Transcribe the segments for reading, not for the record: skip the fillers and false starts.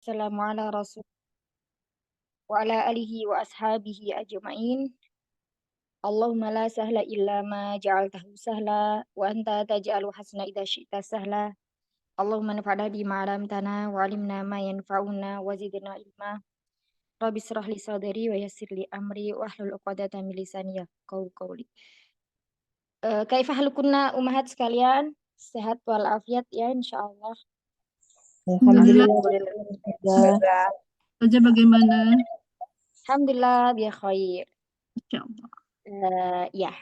Assalamu ala rasul wa ala alihi wa ashabihi ajma'in. Allahumma la sahla illa ma ja'altahu sahla wa anta taj'alu hasna idza syi'ta sahla. Allahumma nafa'na bima 'allamtana wa 'allimna ma yanfa'una wa zidna ilma. Rabbi israh li sadri wa yassir li amri wa hlul 'uqdatam min lisani yafqahu qawli. Kaifa halukunna ummahat sekalian? Sehat walafiat ya insyaallah. Alhamdulillah. Alhamdulillah. Saja bagaimana? Alhamdulillah bi khair. Insyaallah. Ya.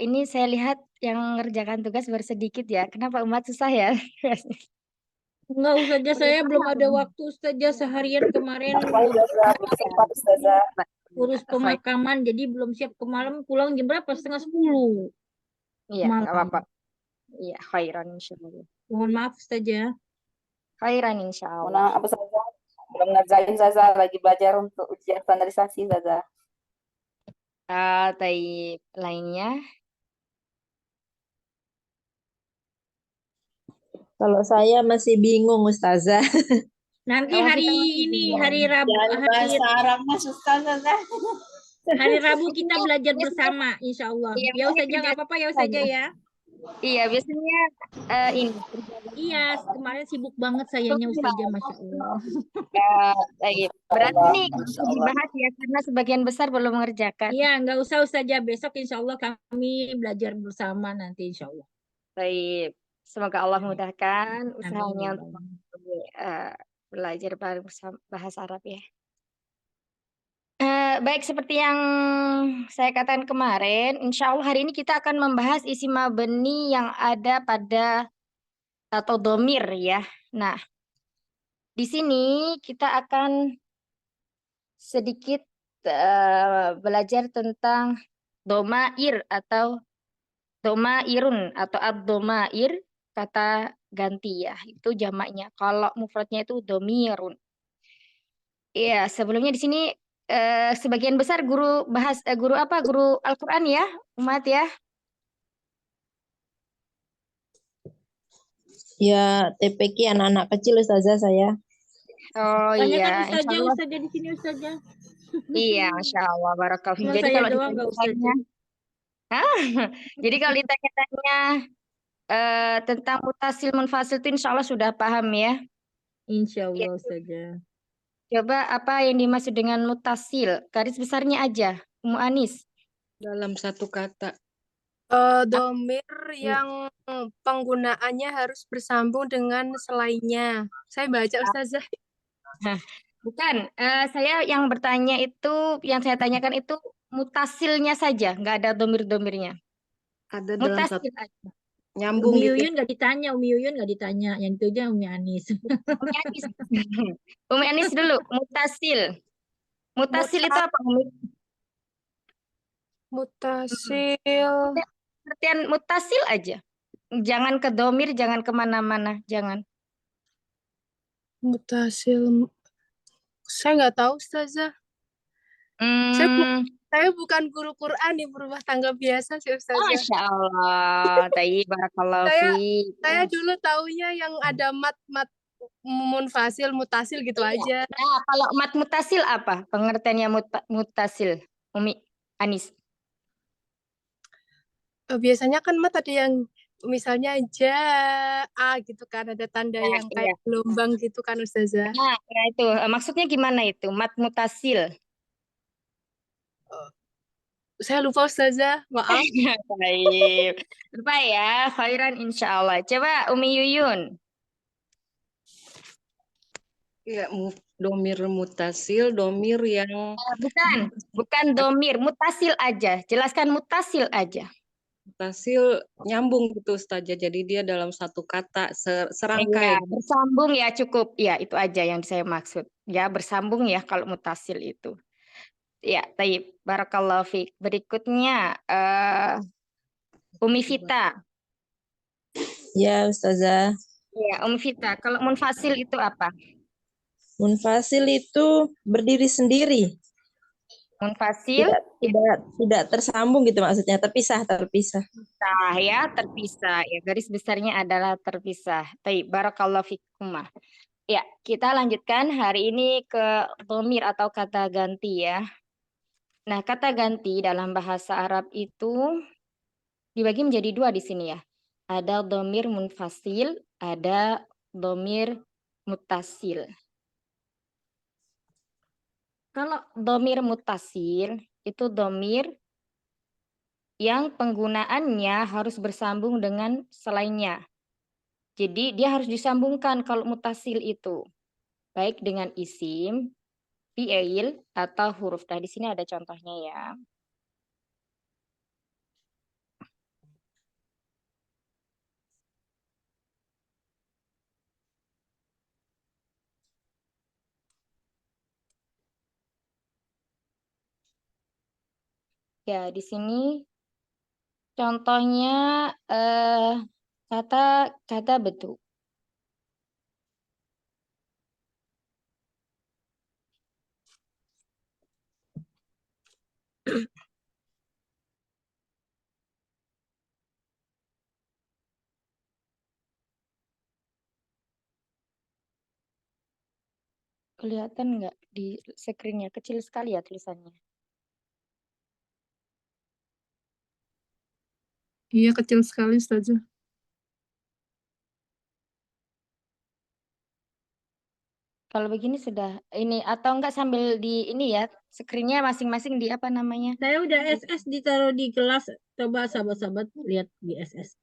Ini saya lihat yang mengerjakan tugas baru sedikit ya. Kenapa umat susah ya? Enggak, Ustazah, saya belum ada waktu, Ustazah. Seharian kemarin urus pemakaman, jadi belum siap ke malam. Pulang jam berapa? 9:30. Iya, Malam. nggak apa-apa. Iya, khairan insyaallah. Mohon maaf, Ustazah. Khairan insyaallah. Mana apa saja? Belum ngerjain Zaza, lagi belajar untuk ujian standarisasi Zaza. Taib lainnya. Kalau saya masih bingung, Ustazah. Nanti Kalau hari kita masih ini, bingung. hari Rabu, Arab mas Ustazah. hari Rabu kita belajar bersama, insya Allah. Iya, Ya Ustazah, nggak apa-apa ya Ustazah ya. Iya, biasanya ini. Iya, kemarin sibuk banget sayanya Ustazah, Masya Allah. Taib. Berarti nih dibahas ya karena sebagian besar belum mengerjakan. Iya, nggak usah Ustazah. Besok insya Allah kami belajar bersama nanti insya Allah. Taib. Semoga Allah mudahkan usahanya Amin. untuk belajar bahasa Arab ya. Baik, seperti yang saya katakan kemarin, insya Allah hari ini kita akan membahas isi mabni yang ada pada atau domir ya. Nah, di sini kita akan sedikit belajar tentang domair atau domairun atau ad-domair, kata ganti ya, itu jamaknya. Kalau mufradnya itu domirun. Iya, sebelumnya di sini sebagian besar guru guru Al-Qur'an ya, umat ya. Ya, TPQ anak-anak kecil, Ustazah saya. Oh Banyak kan iya, Ustazah, insyaallah. Ustazah di sini Ustazah. Iya, Masya Allah, barakallahu. Cuma Jadi saya kalau doang nggak ditanya, jadi kalau ditanya-tanya tentang mutasil munfasil itu insya Allah sudah paham ya. Insya Ya, Allah Ustazah. coba apa yang dimaksud dengan mutasil? Garis besarnya aja, Ummu Anis. Dalam satu kata. Domir yang penggunaannya harus bersambung dengan selainnya. Saya baca Ustazah. Bukan, saya yang bertanya itu, yang saya tanyakan itu mutasilnya saja, nggak ada domir-domirnya. Ada dalam satu Mutasil aja. nyambung Umi gitu. Yuyun nggak ditanya, Umi Yuyun nggak ditanya. Yang itu aja Umi Anis. Umi Anis. Umi Anis dulu, mutasil. Mutasil itu apa, Umi? Mutasil. Pengertian mutasil aja. Jangan ke domir, jangan kemana-mana, jangan. Mutasil. Saya nggak tahu Ustazah. Saya bukan guru Quran di rumah tangga biasa sih Ustazah. Masya Allah, tayyib, barakallahu fiik. Saya dulu taunya yang ada mat munfasil, mutasil gitu aja. Nah, kalau mat mutasil apa? Pengertiannya mutasil, Umi Anis. Biasanya kan mat ada yang misalnya A gitu kan, ada tanda yang kayak gelombang gitu kan Ustazah. Nah, itu maksudnya gimana itu? Mat mutasil. Saya lupa Ustazah, maaf. Baik. Lupa ya, khairan insyaallah. Coba Umi Yuyun. Ya, domir mutasil, domir yang Bukan domir, mutasil aja. Jelaskan mutasil aja. mutasil nyambung gitu Ustazah. Jadi dia dalam satu kata serangkai. Ya, bersambung ya cukup. Ya, itu aja yang saya maksud. Ya, bersambung ya kalau mutasil itu. Ya, taib. Barakallahu fiik. Berikutnya Umi Vita. Ya, Ustazah. Ya, Umi Vita. Kalau munfasil itu apa? Munfasil itu berdiri sendiri. Munfasil Tidak tersambung gitu maksudnya, terpisah. Terpisah ya, terpisah. Ya, garis besarnya adalah terpisah. Taib. Barakallahu fikumah. Ya, kita lanjutkan hari ini ke dhamir atau kata ganti ya. Nah, kata ganti dalam bahasa Arab itu dibagi menjadi dua di sini ya. Ada dhamir munfasil, ada dhamir muttasil. Kalau dhamir muttasil itu dhamir yang penggunaannya harus bersambung dengan selainnya. Jadi dia harus disambungkan kalau muttasil itu. Baik dengan isim, fi'il, atau huruf. Nah, di sini ada contohnya ya. Ya, di sini contohnya kata betul. Kelihatan nggak di screen-nya? Kecil sekali ya tulisannya. Iya, kecil sekali Ustazah. Kalau begini sudah ini atau enggak sambil di ini ya, screen-nya masing-masing di apa namanya? Saya udah SS ditaruh di kelas. Coba sahabat-sahabat lihat di SS.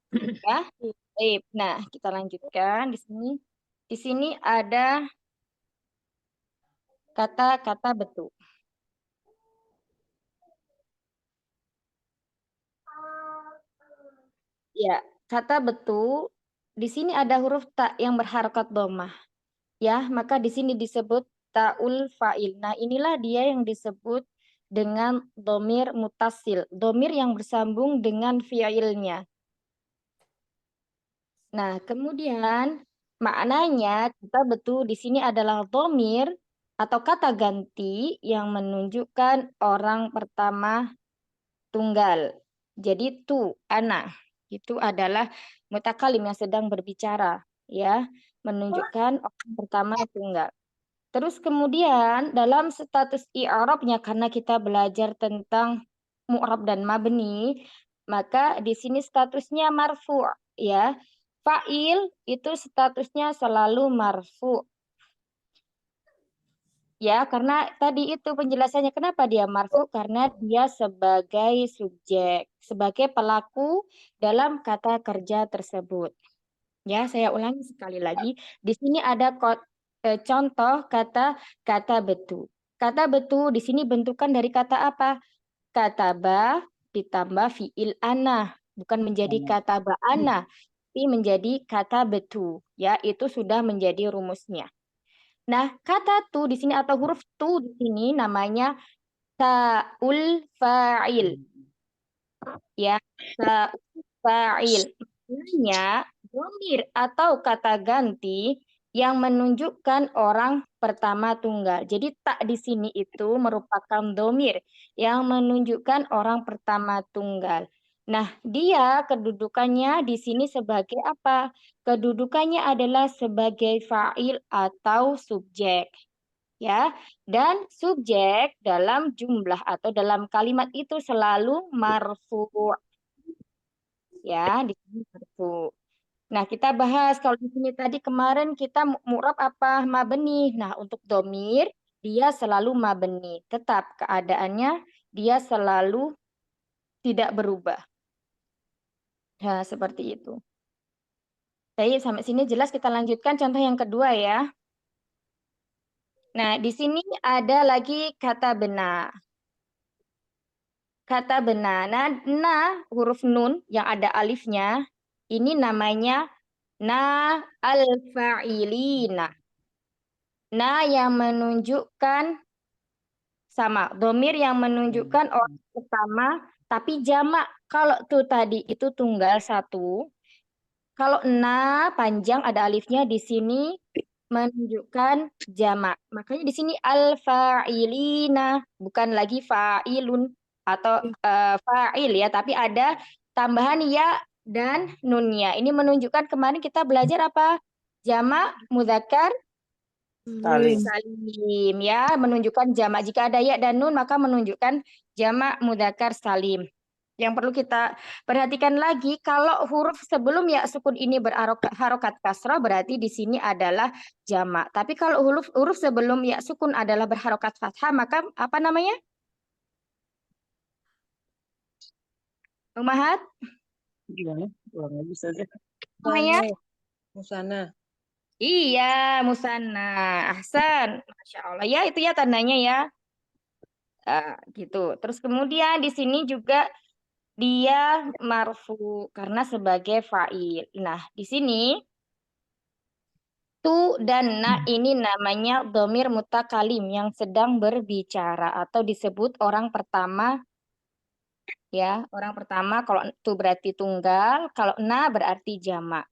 Ya. Baik. Nah, kita lanjutkan di sini. Di sini ada kata-kata betul. Ya, kata betul di sini ada huruf ta yang berharokat dhammah. Ya, maka di sini disebut taul fa'il. Nah, inilah dia yang disebut dengan dhamir muttasil, dhamir yang bersambung dengan fi'ilnya. Nah, kemudian maknanya kata betul di sini adalah dhamir atau kata ganti yang menunjukkan orang pertama tunggal. Jadi tu, ana, itu adalah mutakalim yang sedang berbicara, ya, menunjukkan orang pertama tunggal. Terus kemudian dalam status i'rabnya karena kita belajar tentang mu'rab dan mabni, maka di sini statusnya marfu', ya. Fa'il itu statusnya selalu marfu'. Ya, karena tadi itu penjelasannya kenapa dia marfu karena dia sebagai subjek, sebagai pelaku dalam kata kerja tersebut. Ya, saya ulangi sekali lagi. Di sini ada contoh kata betu. Kata betu di sini bentukan dari kata apa? Kata ba ditambah fiil ana, bukan menjadi kata ba ana, tapi menjadi kata betu. Ya, itu sudah menjadi rumusnya. Nah, kata tu di sini atau huruf tu di sini namanya taul fa'il. Ya, taul fa'il. Maknanya dhamir atau kata ganti yang menunjukkan orang pertama tunggal. Jadi tak di sini itu merupakan dhamir yang menunjukkan orang pertama tunggal. Nah, dia kedudukannya di sini sebagai apa? Kedudukannya adalah sebagai fa'il atau subjek. Ya, dan subjek dalam jumlah atau dalam kalimat itu selalu marfu'. Ya, di sini marfu'. Nah, kita bahas kalau di sini tadi kemarin kita mu'rab apa mabni. Nah, untuk domir dia selalu mabni. Tetap keadaannya dia selalu tidak berubah. Nah, seperti itu. Baik, sampai sini jelas kita lanjutkan contoh yang kedua ya. Nah, di sini ada lagi kata benar. Kata benar. Nah, huruf nun yang ada alifnya, ini namanya na al-fa'ilina. Na yang menunjukkan sama. Domir yang menunjukkan orang pertama, tapi jamak. Kalau tuh tadi itu tunggal satu. Kalau na panjang ada alifnya di sini menunjukkan jamak. Makanya di sini al-fa'ilina, bukan lagi fa'ilun atau fa'il ya, tapi ada tambahan ya dan nunnya. Ini menunjukkan kemarin kita belajar apa? Jamak, mudzakkar, Salim. salim ya, menunjukkan jamak. Jika ada ya dan nun maka menunjukkan jamak mudzakkar salim. Yang perlu kita perhatikan lagi, kalau huruf sebelum ya sukun ini berharokat kasroh berarti di sini adalah jamak. Tapi kalau huruf sebelum ya sukun adalah berharokat fathah maka apa namanya? Umahat? Gimana? Ulang lagi saja. Namanya? Musana. Iya, musanna. Ahsan. Masya Allah. Ya, itu ya tandanya ya. Gitu. Terus kemudian di sini juga dia marfu karena sebagai fa'il. Nah, di sini tu dan na ini namanya dhamir mutakalim yang sedang berbicara atau disebut orang pertama ya. Orang pertama kalau tu berarti tunggal, kalau na berarti jamak.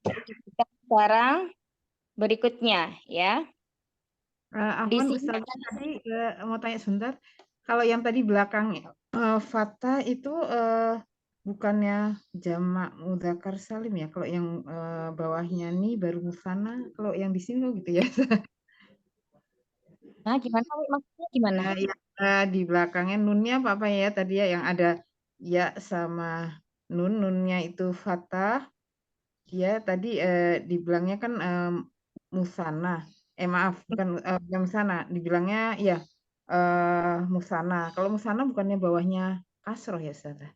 Kita sekarang berikutnya ya. Di Afwan sini Ustazah tadi mau tanya sebentar. Kalau yang tadi belakangnya Fatah itu bukannya jamak mudzakkar salim ya? Kalau yang bawahnya nih baru musanna. Kalau yang di sini kok gitu ya? Nah, gimana Wi? Maksudnya gimana? Yang di belakangnya nunnya apa ya tadi ya yang ada ya sama nunnya itu Fatah. Ya tadi dibilangnya kan musanna. Maaf, bukan musanna. Dibilangnya ya musanna. Kalau musanna bukannya bawahnya kasroh ya, Ustazah?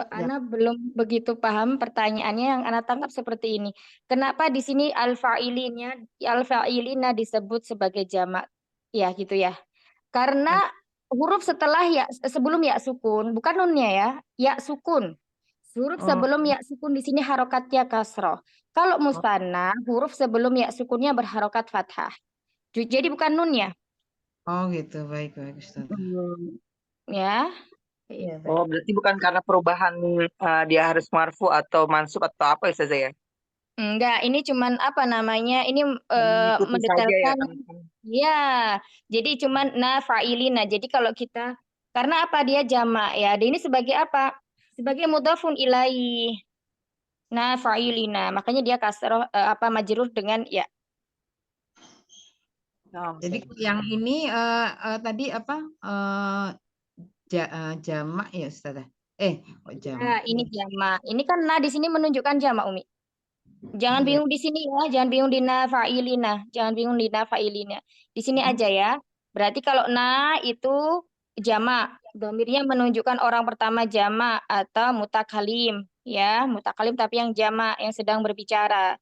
Ana belum begitu paham pertanyaannya. Yang Ana tangkap seperti ini. Kenapa di sini al-fa'ilina disebut sebagai jamak? Ya, gitu ya. Karena huruf setelah ya sebelum ya sukun, bukan nunnya ya, ya sukun. Huruf Oh, sebelum ya sukun di sini harokatnya kasroh. Kalau musanna, huruf sebelum ya sukunnya berharokat fathah. Jadi bukan nunnya. oh gitu. Baik, Ustazah. Ya. Iya, baik. Oh, berarti bukan karena perubahan dia harus marfu atau mansub atau apa ya saja ya? Enggak, ini cuman apa namanya? Ini Mengikuti saja ya mendetailkan. teman-teman. Ya, jadi cuman fa'ilina. Jadi kalau kita karena apa dia jamak ya? Ini sebagai apa? Sebagai mudhafun ilaih. Fa'ilina. Makanya dia kasroh apa majrur dengan ya. Oh, Jadi yang ini tadi apa jamak ya, Ustazah? Kok jamak? Nah, ini jamak. Ini kan di sini menunjukkan jamak, Umi. Jangan Iya. bingung di sini ya, jangan bingung di fa'ilina, jangan bingung di fa'ilina. Di sini aja ya. Berarti kalau itu jamak, domirnya menunjukkan orang pertama jamak atau mutakalim, ya, mutakalim tapi yang jamak yang sedang berbicara.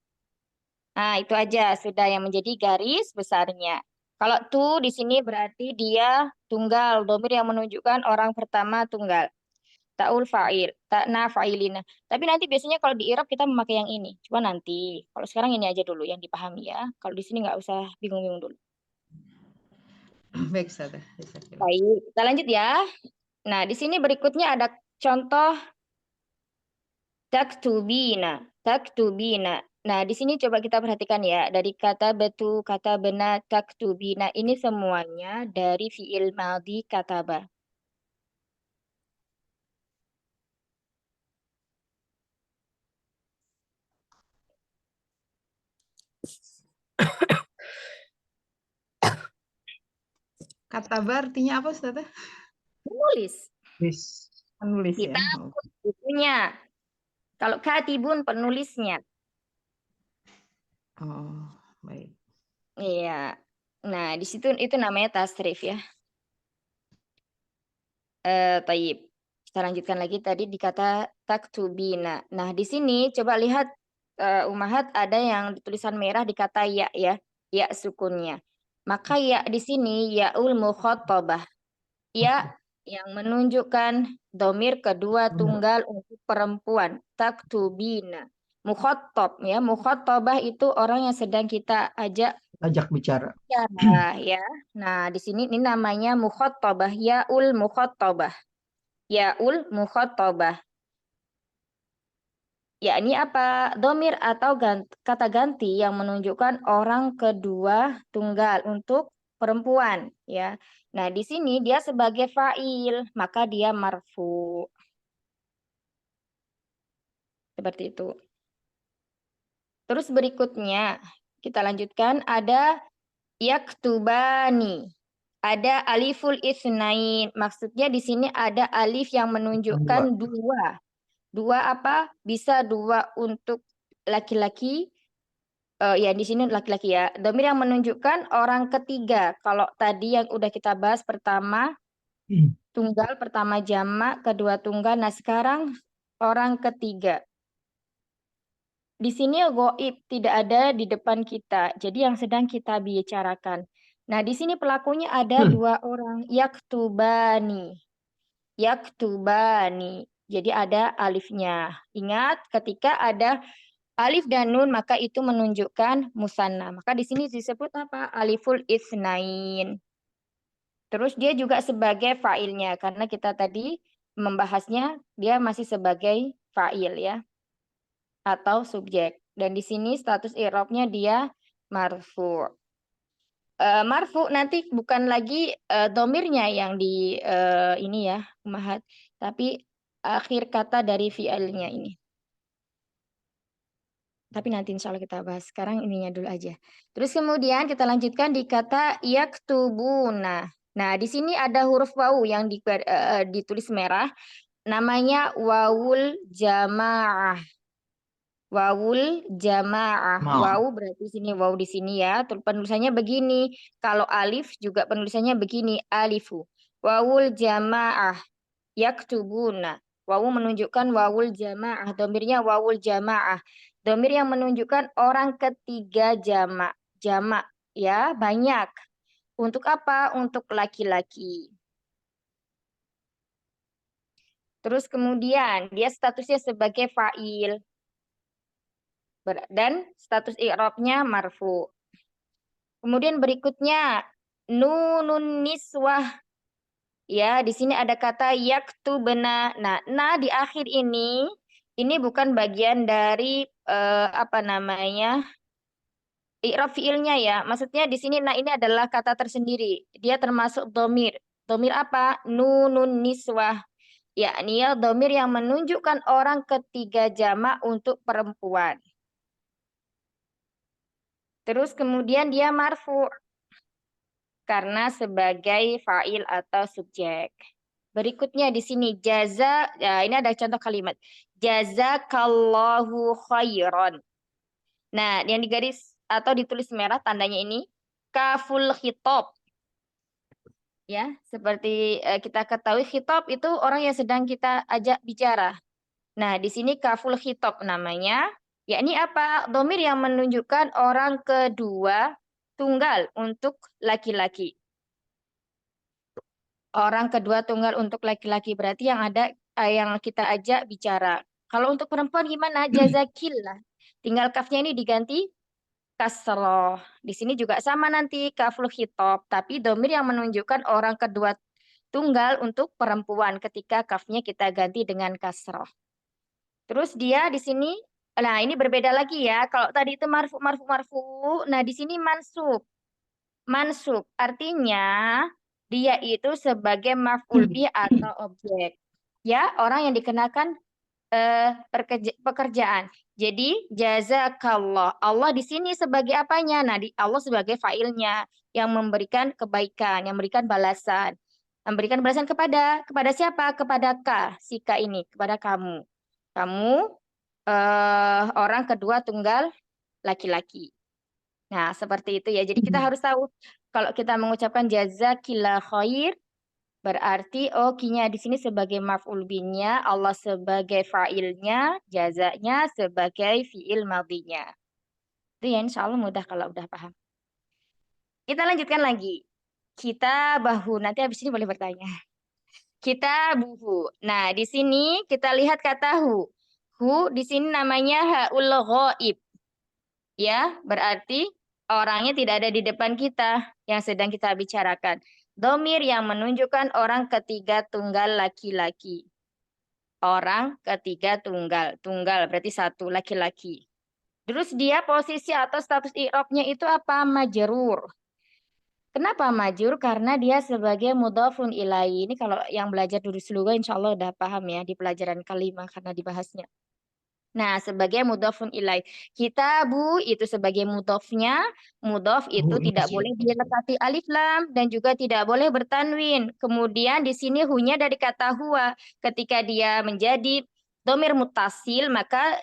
Nah, itu aja sudah yang menjadi garis besarnya. Kalau tu di sini berarti dia tunggal, domir yang menunjukkan orang pertama tunggal. Ta'ul fa'il, ta'na fa'ilina. Tapi nanti biasanya kalau di Arab kita memakai yang ini. Cuma nanti, kalau sekarang ini aja dulu yang dipahami ya. Kalau di sini nggak usah bingung-bingung dulu. Baik, Ustazah. Baik, kita lanjut ya. Nah, di sini berikutnya ada contoh taktubina. Taktubina. Nah, di sini coba kita perhatikan ya. Dari kata betu, kata bena, taktubina. Ini semuanya dari fi'il madhi kataba. Kataba artinya apa, Ustazah? Menulis. Penulis ya. Kita bukunya. Kalau katibun penulisnya. Oh, baik. Iya. Nah, di situ itu namanya tasrif ya. Taib. Kita lanjutkan lagi tadi di kata taktubina. Nah, di sini coba lihat Umahat ada yang tulisan merah di kata ya ya. Ya sukunnya. Maka ya di sini yaul mukhatabah. Ya yang menunjukkan domir kedua tunggal untuk perempuan. Taktubina. Mukhatab ya. Mukhatabah itu orang yang sedang kita ajak bicara. ya. Nah, di sini ini namanya mukhatabah, yaul mukhatabah. Yaul mukhatabah. Ya, ini apa? Domir atau kata ganti yang menunjukkan orang kedua tunggal untuk perempuan, ya. Nah, di sini dia sebagai fa'il, maka dia marfu. Seperti itu. Terus berikutnya kita lanjutkan ada yaktubani. Ada aliful isnain. Maksudnya di sini ada alif yang menunjukkan dua. Dua apa? Bisa dua untuk laki-laki. Ya di sini laki-laki ya. Dhamir yang menunjukkan orang ketiga. Kalau tadi yang udah kita bahas pertama tunggal, pertama jamak, kedua tunggal. Nah sekarang orang ketiga. Di sini goib tidak ada di depan kita. Jadi yang sedang kita bicarakan. Nah di sini pelakunya ada dua orang. Yaktubani. Yaktubani. Jadi ada alifnya. Ingat ketika ada alif dan nun maka itu menunjukkan musanna. Maka di sini disebut apa? Aliful isnain. Terus dia juga sebagai fa'ilnya karena kita tadi membahasnya dia masih sebagai fa'il ya atau subjek. Dan di sini status i'rabnya dia marfu. Marfu nanti bukan lagi domirnya yang di ini ya, Umahat, tapi akhir kata dari fi'ilnya ini. Tapi nanti insya Allah kita bahas. Sekarang ininya dulu aja. Terus kemudian kita lanjutkan di kata yaktubuna. Nah, di sini ada huruf wawu yang ditulis merah. Namanya wawul jamaah. Wawul jamaah. Wawu berarti sini wawu di sini ya. Penulisannya begini. Kalau alif juga penulisannya begini. Alifu. Wawul jamaah. Yaktubuna. Wawu menunjukkan wawul jamaah. Domirnya wawul jamaah. Domir yang menunjukkan orang ketiga jamak. Jamak ya banyak. Untuk apa? Untuk laki-laki. Terus kemudian dia statusnya sebagai fa'il. Dan status i'rabnya marfu. Kemudian berikutnya nunun niswah. Ya, di sini ada kata yaktubna. Nah, di akhir ini bukan bagian dari apa namanya? I'rab fiilnya ya. Maksudnya di sini ini adalah kata tersendiri. Dia termasuk domir. Domir apa? Nunun niswah. Yakni ya domir yang menunjukkan orang ketiga jamak untuk perempuan. Terus kemudian dia marfu karena sebagai fa'il atau subjek. Berikutnya di sini jaza, ya ini ada contoh kalimat. Jazakallahu khairan. Nah, yang digaris atau ditulis merah tandanya ini kaful khitab. Ya, seperti kita ketahui khitab itu orang yang sedang kita ajak bicara. Nah, di sini kaful khitab namanya, yakni apa? Domir yang menunjukkan orang kedua tunggal untuk laki-laki. Orang kedua tunggal untuk laki-laki berarti yang ada yang kita ajak bicara. Kalau untuk perempuan gimana? Jazakillah. Tinggal kafnya ini diganti kasroh. Di sini juga sama nanti kaful khitab, tapi domir yang menunjukkan orang kedua tunggal untuk perempuan ketika kafnya kita ganti dengan kasroh. Terus dia di sini, nah ini berbeda lagi ya. Kalau tadi itu marfu. Nah di sini mansub. Mansub artinya dia itu sebagai maf'ul bih atau objek. Ya, orang yang dikenakan pekerjaan. Jadi jazakallah. Allah di sini sebagai apanya? Nah, Allah sebagai fa'ilnya yang memberikan kebaikan, yang memberikan balasan. Memberikan balasan kepada siapa? Kepada ka, si ka ini, kepada kamu. Kamu orang kedua tunggal laki-laki. Nah, seperti itu ya. Jadi kita harus tahu kalau kita mengucapkan jazakillah khair berarti kinya di sini sebagai maf'ul bihnya, Allah sebagai fa'ilnya, jazanya sebagai fi'il madhinya. Itu ya insya Allah mudah kalau udah paham. Kita lanjutkan lagi. Kita bahu, nanti habis ini boleh bertanya. Kita buhu. Nah, di sini kita lihat kata hu. Hu di sini namanya haul ghaib. Ya, berarti orangnya tidak ada di depan kita yang sedang kita bicarakan. Domir yang menunjukkan orang ketiga tunggal laki-laki. Orang ketiga tunggal. Tunggal berarti satu laki-laki. Terus dia posisi atau status i'rabnya itu apa? Majrur. Kenapa majrur? Karena dia sebagai mudhafun ilaihi. Ini kalau yang belajar durus lugah insya Allah udah paham ya di pelajaran kelima karena dibahasnya. Nah, sebagai mudhofun ilaih. Kitabu itu sebagai mudhofnya, mudhof itu tidak boleh dilekati alif lam dan juga tidak boleh bertanwin. Kemudian di sini hunya dari kata huwa. Ketika dia menjadi domir mutasil, maka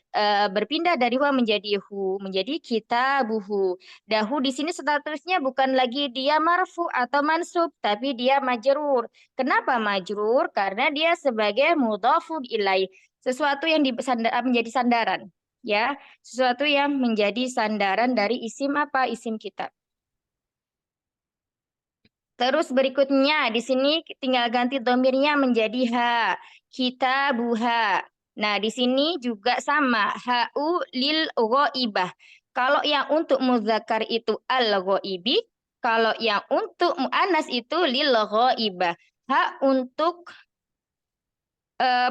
berpindah dari huwa menjadi hu, menjadi kitabuhu. Dahu di sini statusnya bukan lagi dia marfu atau mansub, tapi dia majrur. Kenapa majrur? Karena dia sebagai mudhofun ilaih. Sesuatu yang menjadi sandaran, ya, sesuatu yang menjadi sandaran dari isim apa? Isim kitab. Terus berikutnya di sini tinggal ganti domirnya menjadi ha, kitabuha. Nah, di sini juga sama, ha'u lil ghaibah. Kalau yang untuk muzakkar itu al ghaibi, kalau yang untuk muannas itu lil ghaibah. Ha untuk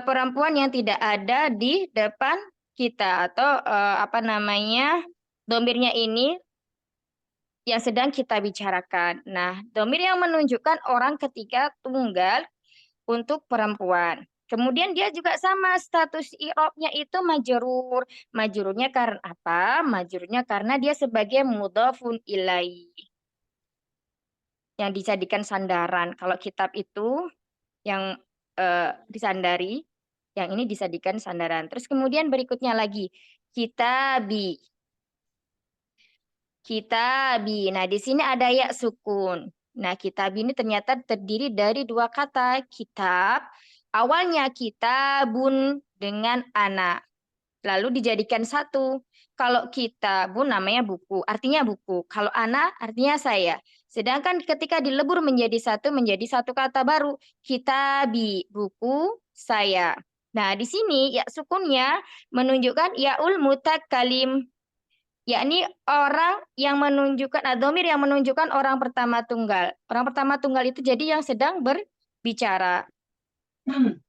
perempuan yang tidak ada di depan kita atau apa namanya domirnya ini yang sedang kita bicarakan. Nah, domir yang menunjukkan orang ketiga tunggal untuk perempuan. Kemudian dia juga sama status i'rabnya itu majrur. Majrurnya karena apa? Majrurnya karena dia sebagai mudhofun ilaih. Yang dijadikan sandaran. Kalau kitab itu yang disandari, yang ini disadikan sandaran. Terus kemudian berikutnya lagi, kitabi. Kitabi. Nah, di sini ada ya sukun. Nah, kitabi ini ternyata terdiri dari dua kata, kitab. Awalnya kitabun dengan anak. Lalu dijadikan satu. Kalau kitabun namanya buku, artinya buku. Kalau anak artinya saya. Sedangkan ketika dilebur menjadi satu kata baru, kitabi, buku saya. Nah, di sini ya sukunnya menunjukkan yaul mutakalim, yakni orang yang menunjukkan domir yang menunjukkan orang pertama tunggal. Orang pertama tunggal itu jadi yang sedang berbicara.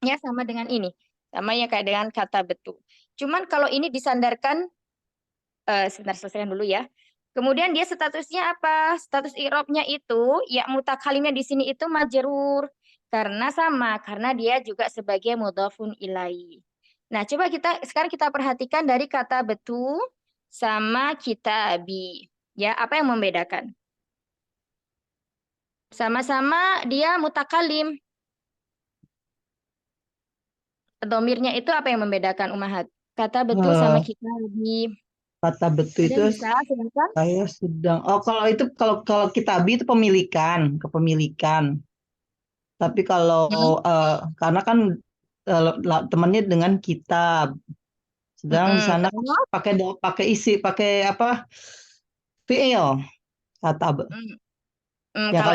Ya sama dengan ini. Sama ya kayak dengan kata betul. Cuman kalau ini disandarkan, sebentar selesaikan dulu ya. Kemudian dia statusnya apa? Status i'rabnya itu ya mutakalimnya di sini itu majrur. Karena sama, karena dia juga sebagai mudhofun ilaih. Nah, coba sekarang kita perhatikan dari kata betul sama kitabi. Ya, apa yang membedakan? Sama-sama dia mutakalim. Domirnya itu apa yang membedakan Umahat? Kata betul sama kitabi. Kata betul Ada itu bisa, silakan. saya sedang kalau kitabi itu kepemilikan. Tapi kalau karena kan temannya dengan kitab. Sedang di sana pakai apa? Fi'il kata. Ya Kalau kalau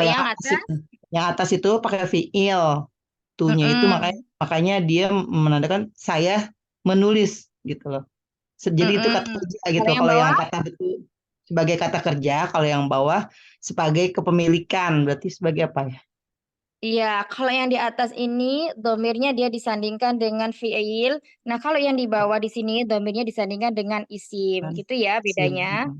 yang atas itu pakai fi'il. Tunya itu makanya dia menandakan saya menulis gitu loh. Jadi itu kata kerja gitu. Kalau yang kata betul sebagai kata kerja, kalau yang bawah sebagai kepemilikan, berarti sebagai apa ya? Iya, kalau yang di atas ini domirnya dia disandingkan dengan fi'il. Nah, kalau yang di bawah di sini domirnya disandingkan dengan isim. Gitu ya bedanya.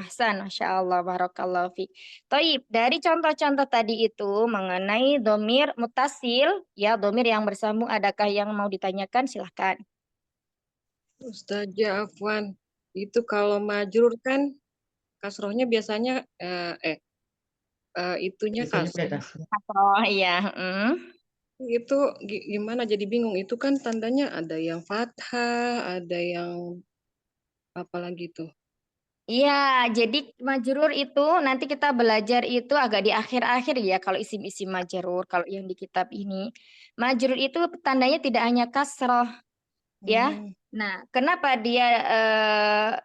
Hasan, Masya Allah, Barakallahu fiik. Toib, dari contoh-contoh tadi itu mengenai domir mutasil, ya domir yang bersambung, adakah yang mau ditanyakan? Silahkan. Ustazah Afwan, itu kalau majrur kan kasrohnya biasanya itunya kasroh. Oh iya. Itu gimana jadi bingung, itu kan tandanya ada yang fathah, ada yang apa lagi tuh? Iya, jadi majrur itu nanti kita belajar itu agak di akhir-akhir ya kalau isim-isim majrur. Kalau yang di kitab ini, majrur itu tandanya tidak hanya kasroh, ya. Nah, kenapa dia?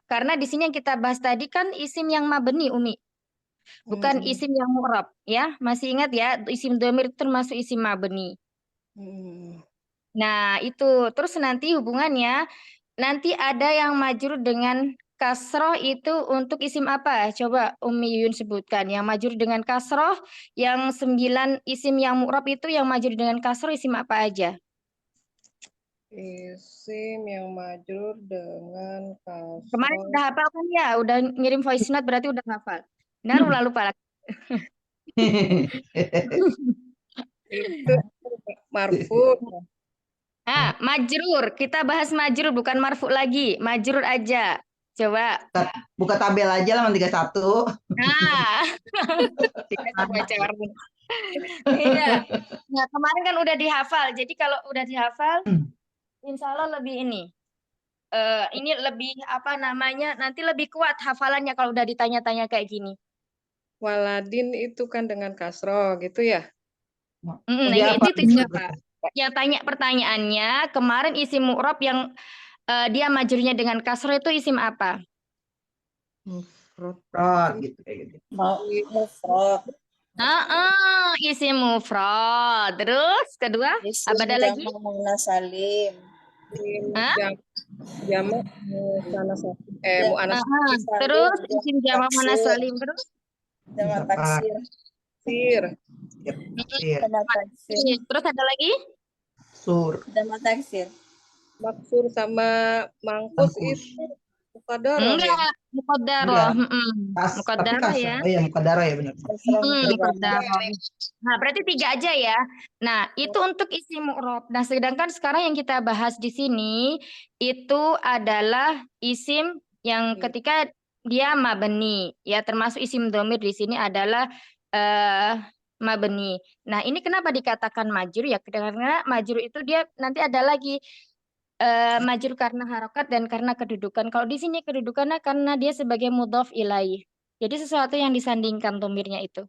Karena di sini yang kita bahas tadi kan isim yang mabni, Umi, bukan isim yang mu'rab, ya. Masih ingat ya, isim dhamir termasuk isim mabni. Nah, itu terus nanti hubungannya nanti ada yang majrur dengan kasroh itu untuk isim apa? Coba Umi Yuyun sebutkan. Yang majrur dengan kasroh, yang 9 isim yang mu'rab itu yang majrur dengan kasroh isim apa aja? Isim yang majrur dengan kasroh. Kemarin udah hafal kan ya? Udah ngirim voice note berarti udah hafal. Benar lupa lagi. Itu marfu, Majrur. Kita bahas majrur, bukan marfu lagi. Majrur aja. Coba. Buka tabel aja lah 31. Nah, dikasih bocorin. Iya. Nah, kemarin kan udah dihafal. Jadi kalau udah dihafal, insya Allah lebih ini. Ini lebih apa namanya? Nanti lebih kuat hafalannya kalau udah ditanya-tanya kayak gini. Waladin itu kan dengan kasroh gitu ya. Nah, Dia itu apa? tujuh, Pak. Yang tanya pertanyaannya, kemarin isim mu'rab yang dia majurnya dengan kasroh itu isim apa? Mufrad gitu kayak gitu. Mufrad. Isim mufrad. Terus kedua, Isim apa ada lagi? jamak muannas salim. Jamak muannas muannas Terus isim jamak muannas salim. Terus jamak taksir. taksir. Jamak taksir. Terus ada lagi? Sur. Jamak taksir. Maksur sama mangkus itu muqaddarah ya. Enggak, muqaddarah. Tapi Muqaddarah kasroh. ya. Oh iya, muqaddarah ya benar. Muqaddarah. Nah, berarti 3 aja ya. Nah, itu untuk isim mu'rab. Nah, sedangkan sekarang yang kita bahas di sini itu adalah isim yang ketika dia mabni, ya termasuk isim dhamir di sini adalah mabni. Nah, ini kenapa dikatakan majrur ya? Karena majrur itu dia nanti ada lagi majrur karena harokat dan karena kedudukan. Kalau di sini kedudukannya karena dia sebagai mudhof ilaih. Jadi sesuatu yang disandingkan dhamirnya itu.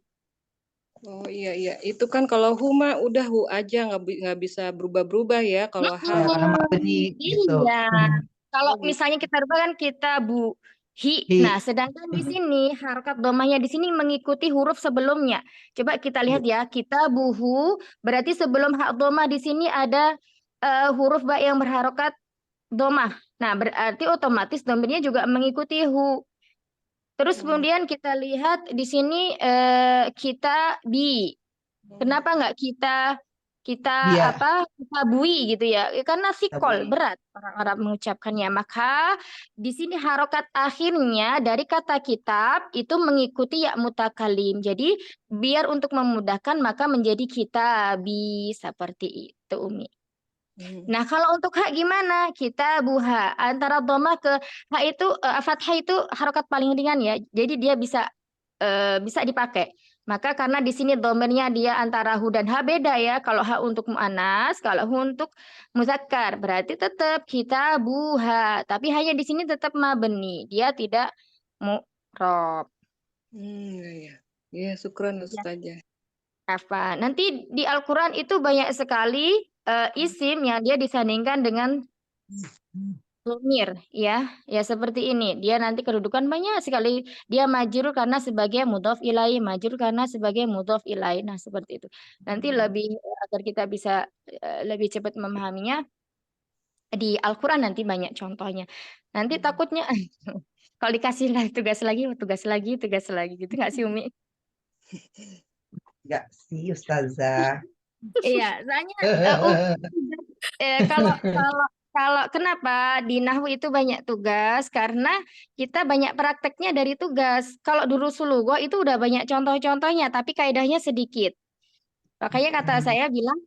Oh iya, itu kan kalau huma udah hu aja nggak bisa berubah-berubah ya kalau karena mabni gitu. Iya. Kalau misalnya kita rubah kan kita hi. Nah, sedangkan di sini harokat domahnya di sini mengikuti huruf sebelumnya. Coba kita lihat ya, kita buhu berarti sebelum hak domah di sini ada huruf ba yang berharokat domah. Nah, berarti otomatis domirnya juga mengikuti hu. Terus kemudian kita lihat di sini kita bi. Kenapa nggak kita bui gitu ya? Karena fikol berat orang Arab mengucapkannya. Maka di sini harokat akhirnya dari kata kitab itu mengikuti ya mutakalim. Jadi biar untuk memudahkan maka menjadi kitabi seperti itu, Umi. Nah, kalau untuk hak gimana? Kita buha antara dhamma ke hak itu fathah itu harokat paling ringan ya. Jadi dia bisa dipakai. Maka karena di sini dhamirnya dia antara hu dan ha beda ya. Kalau ha untuk muannas, kalau hu untuk muzakkar, berarti tetap kita buha. Tapi hanya di sini tetap mabni. Dia tidak mu'rab. Ya, syukran Ustazah. Apa? Nanti di Al-Quran itu banyak sekali isim yang dia disandingkan dengan dhamir ya seperti ini. Dia nanti kedudukan banyak sekali. Dia majrur karena sebagai mudhof ilaih, majrur karena sebagai mudhof ilaih. Nah, seperti itu. Nanti lebih agar kita bisa lebih cepat memahaminya di Al-Quran nanti banyak contohnya. Nanti takutnya kalau dikasih tugas lagi gitu nggak sih, Umi? Enggak sih, Ustazah. Iya, soalnya kalau kenapa di nahwu itu banyak tugas karena kita banyak prakteknya dari tugas. Kalau durusul lughah itu udah banyak contoh-contohnya tapi kaidahnya sedikit. Makanya kata saya bilang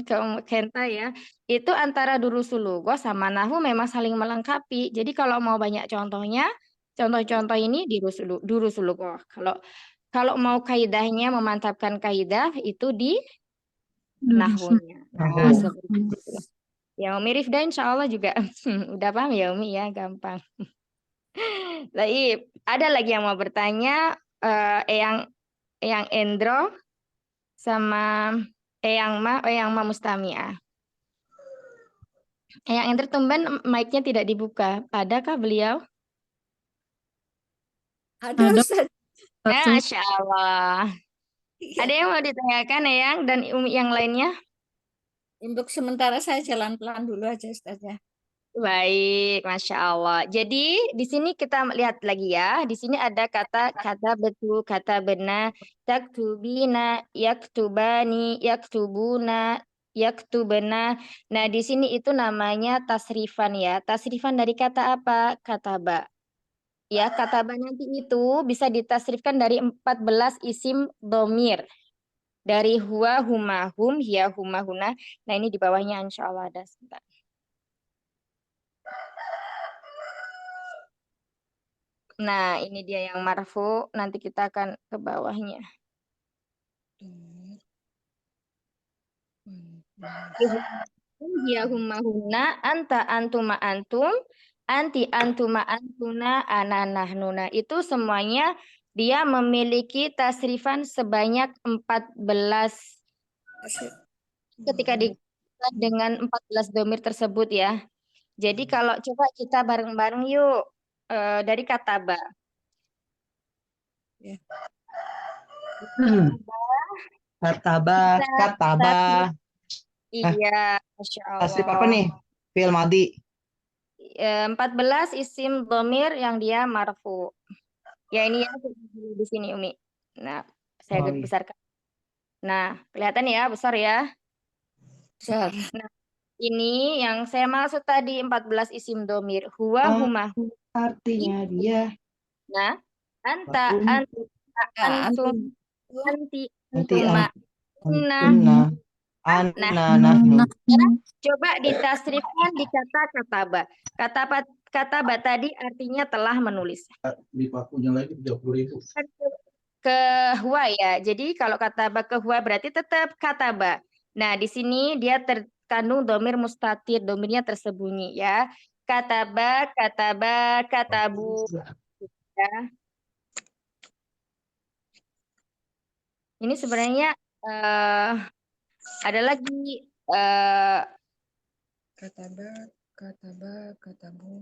ke Kenta ya, itu antara durusul lughah sama nahwu memang saling melengkapi. Jadi kalau mau banyak contohnya, contoh-contoh ini di durusul lughah. Kalau mau kaidahnya memantapkan kaidah itu di nahwunya. Nah, seperti itu. Ya Umi Rifda insya Allah juga udah paham ya Umi ya, gampang. Baik, ada lagi yang mau bertanya? Eyang Endro sama Eyang Ma Mustamiah. Eyang Endro tumben mic-nya tidak dibuka. Adakah beliau? Ada Ustaz. Masya Allah. Ada yang mau ditanyakan Eyang dan Umi yang lainnya? Untuk sementara saya jalan pelan dulu aja Ustazah. Baik, Masya Allah. Jadi di sini kita lihat lagi ya. Di sini ada kata betul, kata benar, yaktubina, yaktubani, yaktubuna, yaktubena. Nah di sini itu namanya tasrifan ya. Tasrifan dari kata apa? Kata ba. Ya, kata ba nanti itu bisa ditasrifkan dari 14 isim domir. Dari huwa, huma, hum, hiya, huma, huna. Nah, ini di bawahnya insya Allah ada. Sebentar. Nah, ini dia yang marfu. Nanti kita akan ke bawahnya. Hiya, huma, huna, anta, antuma, antum, anti, antuma, antuna, ana, nahnuna. Itu semuanya dia memiliki tasrifan sebanyak 14 ketika digunakan dengan 14 domir tersebut ya. Jadi kalau coba kita bareng-bareng yuk dari kata ba. Kataba, kataba. Iya, Masya Tasrif apa Allah. nih? Fi'il madhi. 14 isim domir yang dia marfu. Ya ini ya di sini Umi. Nah, saya Oh, iya. besarkan. Nah, kelihatan ya besar ya. Besar. Nah, ini yang saya maksud tadi 14 isim domir. Huwa, Ah, huma. artinya dia. Nah, anta, Wahum. antum, antum, anti, Nanti antuma, antuna, nah. anna, nahnu. Sekarang coba ditasrifkan di kata kataba. Kataba tadi artinya telah menulis. Di pakunya lagi 30.000. Ke huwa ya. Jadi kalau kataba ke huwa berarti tetap kataba. Nah, di sini dia terkandung domir mustatir, domirnya tersembunyi ya. Kataba, kataba, katabu. Ya. Ini sebenarnya ada lagi Kataba, kataba, katabu.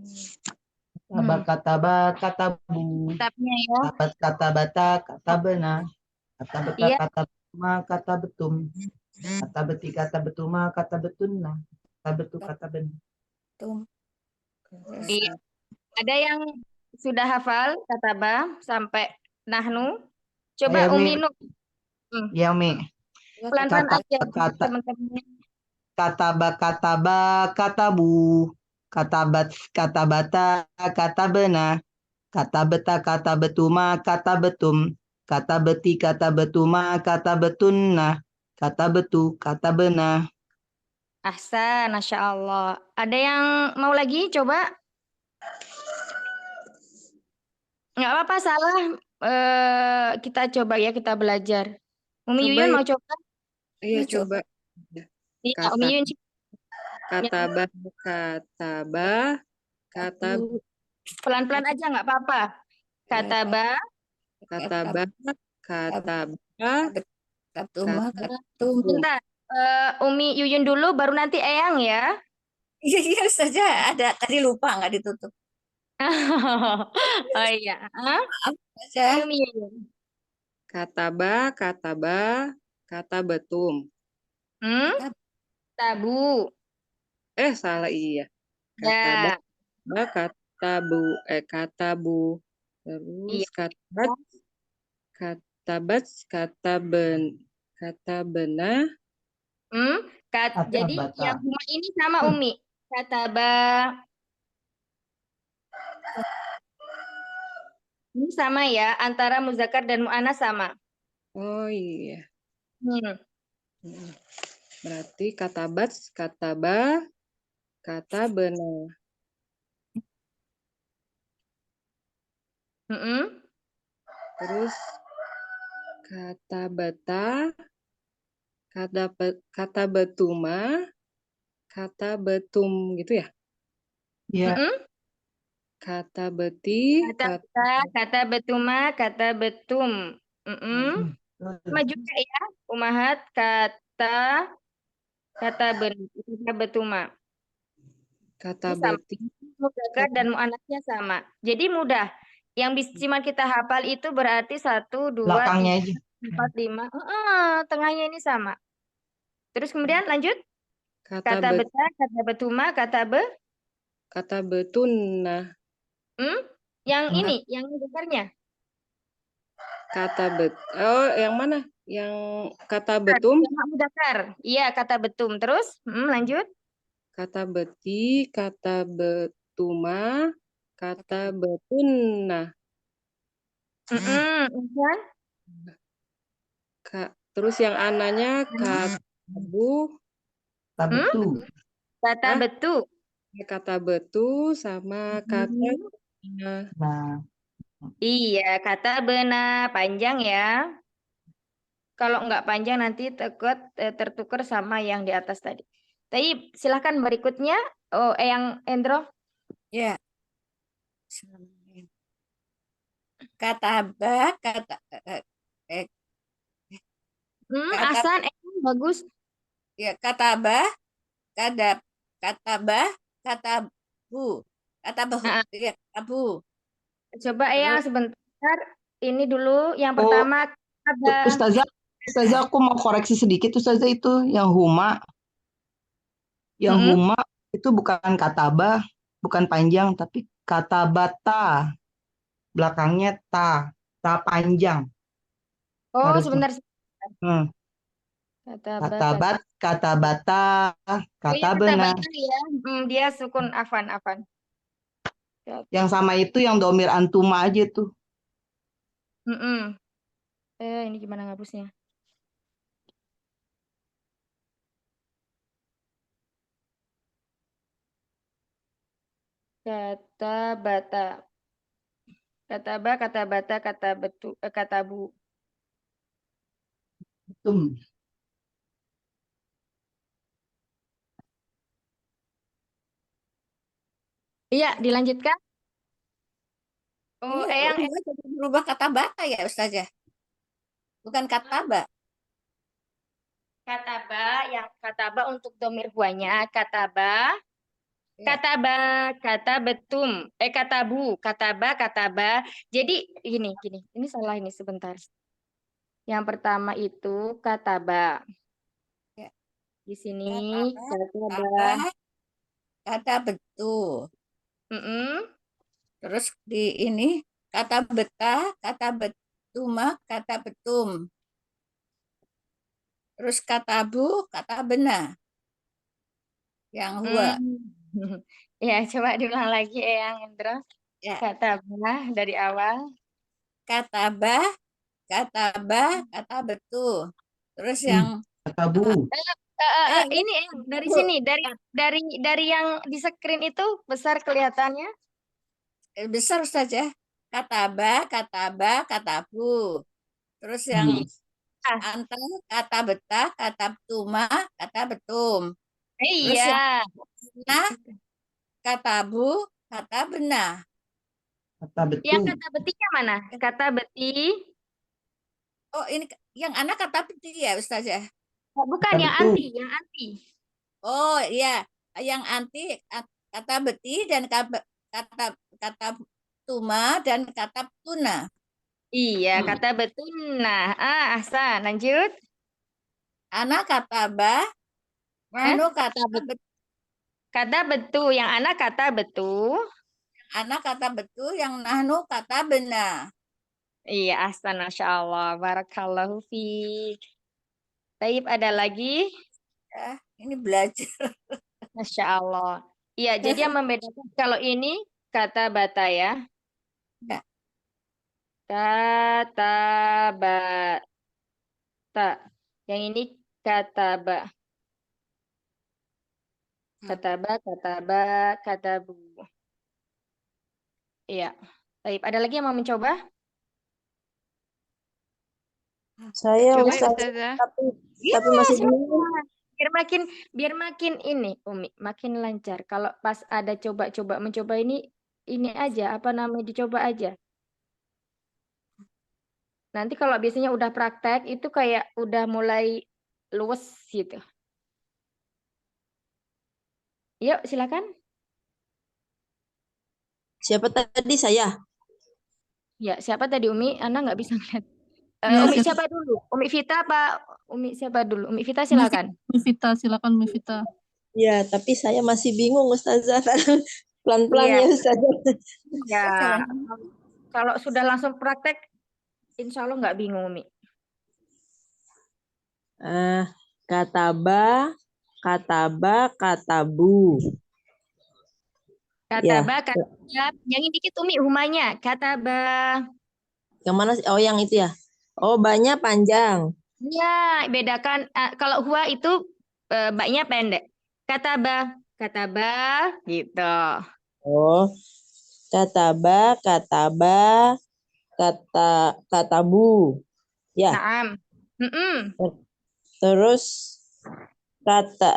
Kataba, katabu. kitabnya ya. Katabat, katabata, katabena. Katabata, Iya. katabetuma, katabetum. Katabeti, katabetuma, katabetunna. Katabetu, katabena. Iya. Ada yang sudah hafal kataba sampai nahnu? Coba Ayo, Mi. Umi Nur. Ya, Mi. Pelan-pelan aja Kata, teman-teman. kataba, kataba, katabu. Katabat, katabata, katabena. Katabeta, katabetuma, katabetum. Katabeti, katabetuma, katabetunna. Katabetu, katabena. Ahsan, Masya Allah. Ada yang mau lagi coba? Nggak apa-apa, salah. Kita coba ya, kita belajar. Umi Coba Yuyun ya. mau coba? Iya, coba. Iya, Umi Yuyun. Kataba, kataba, katab, Pelan-pelan aja, nggak apa-apa. Kataba, kataba, kataba, bentar. Umi Yuyun dulu, baru nanti Eyang ya. Iya saja ada tadi lupa nggak ditutup. Oh iya. Saja. Umi Yuyun. kataba, kataba, katabetum. Tabu. Salah iya. Ya. Kataba, katabu, katabu. Terus Iya. katabat, katabat, katabena. Jadi yang huma ini sama Umi. Kataba. Ini sama ya, antara muzakkar dan mu'annas sama. Oh iya. Berarti katabat, kataba, katabena. Terus katabata, katabetuma, katabetum gitu ya? Iya. Katabeti, Kata betuma, kata betum. Sama juga ya, umahat kata betuma. kata Ini sama. beti, Muzakkar dan mu'annasnya sama. Jadi mudah. Yang cuma kita hafal itu berarti 1, 2, 3, 4, 5. Tengahnya ini sama. Terus kemudian lanjut. Kata beta, kata betuma, kata betunna. Yang ini, yang mudzakarnya. Yang mana? Yang kata betum? Yang mudzakkar. Iya, kata betum. Terus lanjut. Kata beti, kata betuma, kata betunna. Terus yang ananya katabu, Tabetu. Kata Hah? betu. kata betu sama kata Nah, Iya, kata benar panjang ya. Kalau nggak panjang nanti tertukar sama yang di atas tadi. Tapi silahkan berikutnya. Oh, yang Endro. Ya. Kataba, eh, kata Asan, bagus. ya kataba, kataba, katabu, katabahu, Ah, ya katabu. Coba yang Terus sebentar. Ini dulu yang oh, pertama kata. Ustazah, aku mau koreksi sedikit, Ustazah, itu yang huma. Yang huma itu bukan kataba, bukan panjang, tapi katabata. Belakangnya ta panjang Oh, harusnya. sebentar. Hmm. Kata Katabata, Oh iya, kata kata benar. bata ya. Dia sukun afan. Yang sama itu yang domir antuma aja tuh. Ini gimana ngapusnya? Kata bata. Kata ba, kata bata, kata betu, kata bu. Betum. Iya, dilanjutkan. Oh, ini yang berubah kata bata ya Ustazah, bukan kataba. kataba, yang kataba untuk domir huanya, kataba, Ya. kata betum, kataba. Jadi gini, ini salah ini sebentar. Yang pertama itu kataba. Ya. Di sini Kataba, kata betul. Terus di ini kata betah, kata betuma, kata betum. Terus kata bu, kata benar. Yang hua. Ya, coba diulang lagi yang Indra. Ya. Kataba dari awal. Kataba, kata betul. Terus yang katabu. Ini dari sini, dari yang di screen itu besar kelihatannya. besar saja. Kataba, katabu. Terus yang antar kata betah, kata betuma, kata betum. Terus yang Iya. benar, kata bu, kata benar. Kata betu. Yang kata betinya mana? Kata beti. Oh, ini yang anak kata beti ya, Ustazah? Bukan, Kata yang betu. anti. Oh, iya. Yang anti kata beti dan kata tuma dan kata tuna. Iya, kata betuna. Ahsan, lanjut. Anak kata ba, manu kata Kata betu, yang anak kata betu. anak kata betul, yang nahnu kata benar. Iya, ahsan, Masya Allah. Barakallahu fiik. Taib ada lagi? Ya, ini belajar. Masya Allah. Iya, jadi yang membedakan kalau ini kata bata ya. Ya. Kata bata. Yang ini kata ba. Kata ba, kata bu. Iya. Taib, ada lagi yang mau mencoba? Saya Coba, Ustazah, tapi Iya, masih silakan. bingung. Biar makin ini, Umi, makin lancar. Kalau pas ada mencoba ini aja, apa namanya, dicoba aja. Nanti kalau biasanya udah praktek, itu kayak udah mulai luwes gitu. Yuk, silakan. Siapa tadi saya? Ya, siapa tadi Umi? Ana nggak bisa ngeliat. Ya, Umi siapa dulu? Umi Vita apa Umi siapa dulu? Umi Vita silakan. Mivita, silakan Mivita. Ya, tapi saya masih bingung Ustazah. Pelan-pelan Iya. ya Ustazah. Ya, kalau sudah langsung praktek, insya Allah nggak bingung Umi. Kataba, katabu. Kataba, yang ini dikit Umi, humanya. Kataba. Yang mana sih? Oh, yang itu ya. Oh, banyak panjang. Ya, bedakan. Kalau huwa itu baknya pendek. Kataba, gitu. Oh, kataba, katabu. Ya, Naam. Mm-mm. terus kata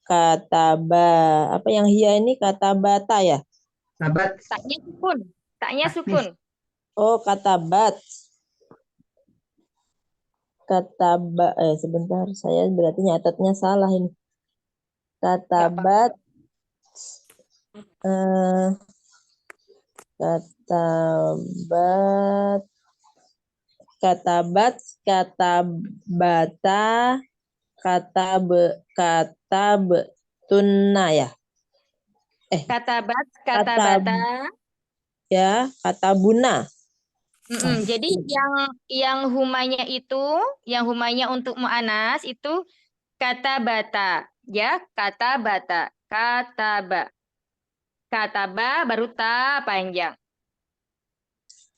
kataba apa yang hia ini katabata ya? Sahabat. Taknya sukun. Taknya Nih. sukun. Oh, katabat. Sebentar, saya berarti nyatetnya salah ini. Katabat katabat katabat katabata katabtunna ya. Katabat, Katab katabata. ya, katabuna. Jadi yang humanya untuk mu'anas itu kata bata, ya, kata bata, kataba baru ta panjang.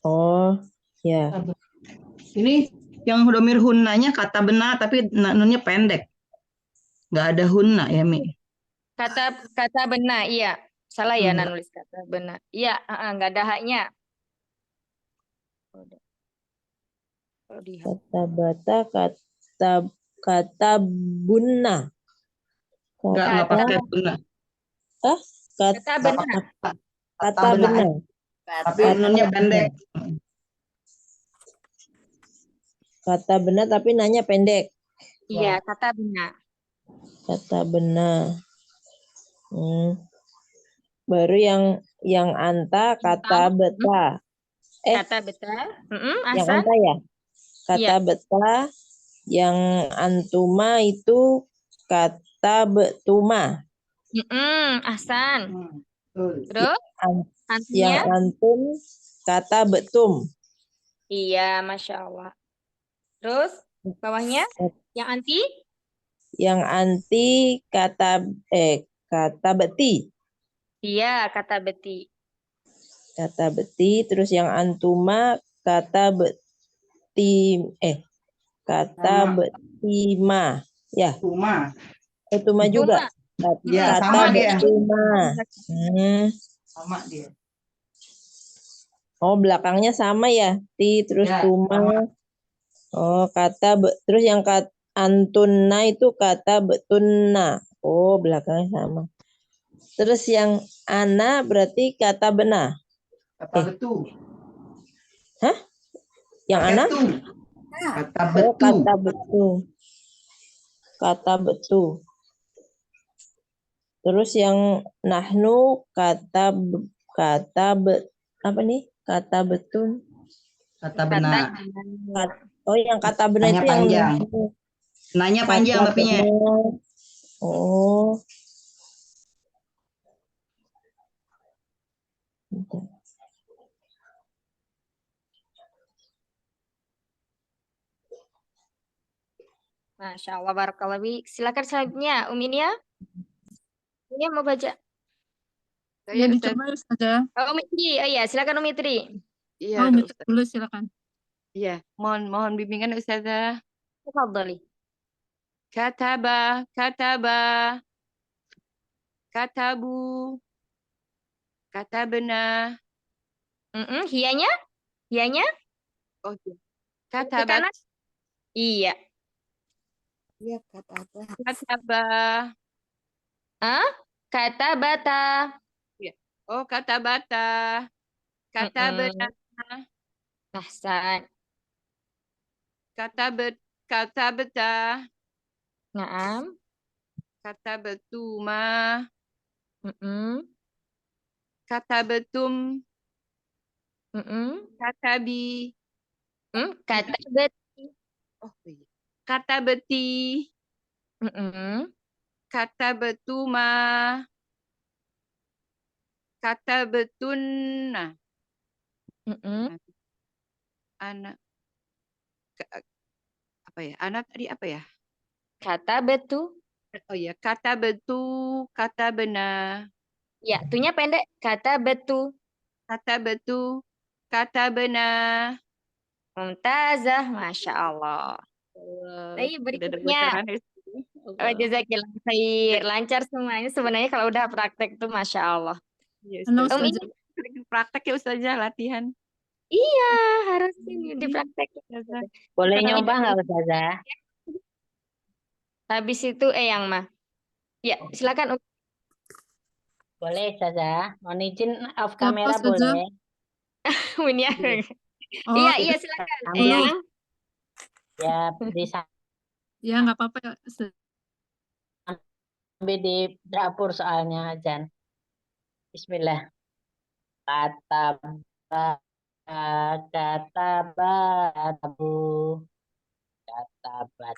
Oh, ya. Ini yang domir hunnanya kata benar tapi nunnya pendek. Nggak ada hunna ya, Mi. Kata benar, iya. Salah ya Hmm. nulis kata benar. Iya, nggak ada haknya. Katabata katabuna. Nggak pakai benar. Kata benar. Kata benar. Tapi nunnya pendek. Kata benar tapi nanya pendek. Iya, kata benar. Kata benar. Baru yang anta kata beta. Kata betul. Yang Ahsan. anta ya. Kata Iya. beta. Yang antuma itu kata betuma. Ahsan. Terus Yang artinya? antum kata betum. Iya, Masya Allah. Terus bawahnya yang anti? Yang anti kata beti. Iya, kata beti. Kata beti. Terus yang antuma kata beti. Kata betima. Ya. Tuma. Tuma juga. Ya, Kata sama dia. betuma. Sama dia. Oh, belakangnya sama ya. Terus Ya, tuma. sama. Oh, terus yang antunna itu kata betunna. Oh, belakangnya sama. Terus yang ana berarti kata benar. Kata betu. Hah? Yang ana? Kata Oh, betu. kata betu. Kata betu. Terus yang nahnu apa nih? Kata betun. Kata benar. Oh, yang kata benar Nanya itu yang panjang. Nanya panjang kata bapinya. benar. Oh. Masya Allah, barakallah. Silakan selanjutnya, Uminia. Ini mau baca. Ya dicoba Ustazah. Umi Tri, oh iya, silakan Umi Tri. Oh, nyetok dulu silakan. Iya, mohon bimbingan Ustazah. Tafadhali. Kataba, katabu, katabna. Hianya? Oh, iya. Ke Katabat. kanan? Iya. Iya, kataba. Kata bata. Iya. Oh, katabata. Katabna. Ahsan. Katabeta. Naam. Katabetuma. Katabetum. Katabi. Kata beti. Oh, iya. Katabeti. Katabetuma. Katabetuna. Anak. Apa ya? Anak tadi apa ya? Kata betu. Oh iya, kata betu, kata benar. Ya, tunya pendek. Kata betu. Kata betu, kata benar. Mumtazah, Masya Allah. Tapi berikutnya, jazakillah khair. Lancar semuanya. Sebenarnya kalau udah praktek tuh Masya Allah. Halo Om Ustazah. ini Praktek ya Ustazah, latihan. iya harus ini dipraktekin. Boleh Ustazah nyoba Umi, nggak Ustazah? habis itu yang mah. Ya, silakan Umi. Boleh Ustazah. Mohon izin off Siapa kamera Ustazah? boleh? Winia. Oh, Iya, ya. iya silakan. Ambil. Eyang. Ya, Ya, nggak apa-apa ya, Ustazah. sambil di dapur soalnya Jan. Bismillah. Kata batabu. Katabat.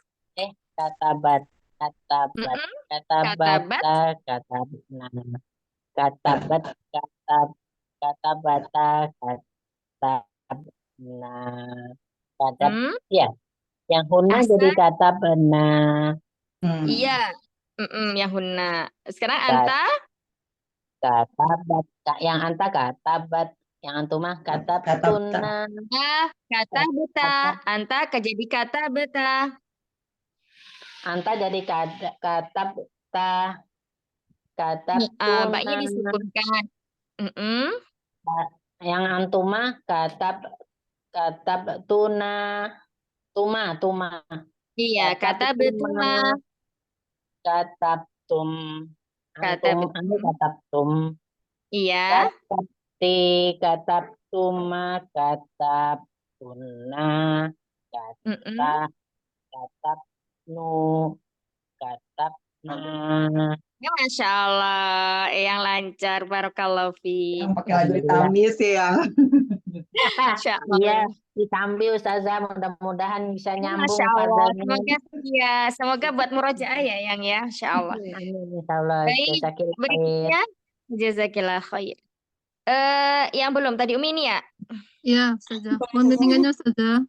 Katabat. Katabat. Katabata. Katabna. Katabat. Katabata. Katabna. Katab. Ya. Yang hunna jadi kata benar. Iya. Yang hunna. Sekarang anta. Katabat. Yang anta katabat. Yang antumah kata tuna. Kata beta. Anta jadi kata beta. Anta jadi kata beta. Kata tuna. Baknya disukunkan. Yang antumah kata tuna. Tuma. Iya, kata betuma. Kata tum. Kata tum. Iya. Kata tuma. Kata tuna. Kata nu. Kata na. Ya, Masya Allah, yang lancar, barakallahu fiik. Yang pakai baju tamis ya. Iya, ditambil Ustazah, mudah-mudahan bisa nyambung Masya Allah, fazalnya. semoga buat murojaah ya yang ya, Masya Allah. Amin, insyaallah. Baik, berikutnya jazakillah khair. Yang belum tadi Umi ini ya? Iya, Ustazah. Mohon bimbingannya Ustazah.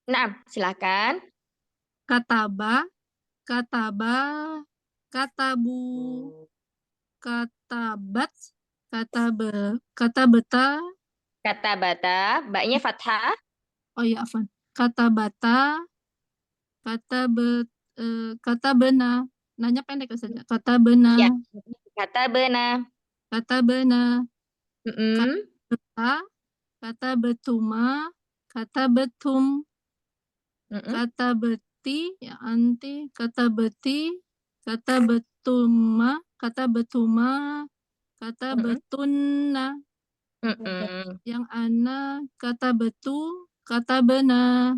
Nah, silakan. Kataba, katabu, katabat, katabeta. Katabata, baknya fathah. Oh iya, afan. Katabata, katabena. Nanya pendek saja. Katabena. Ya, katabena. Katabena. Katabetuma, katabetum. Katabeti, ya anti, katabeti, katabetuma, katabetunna. Yang ana, katabena.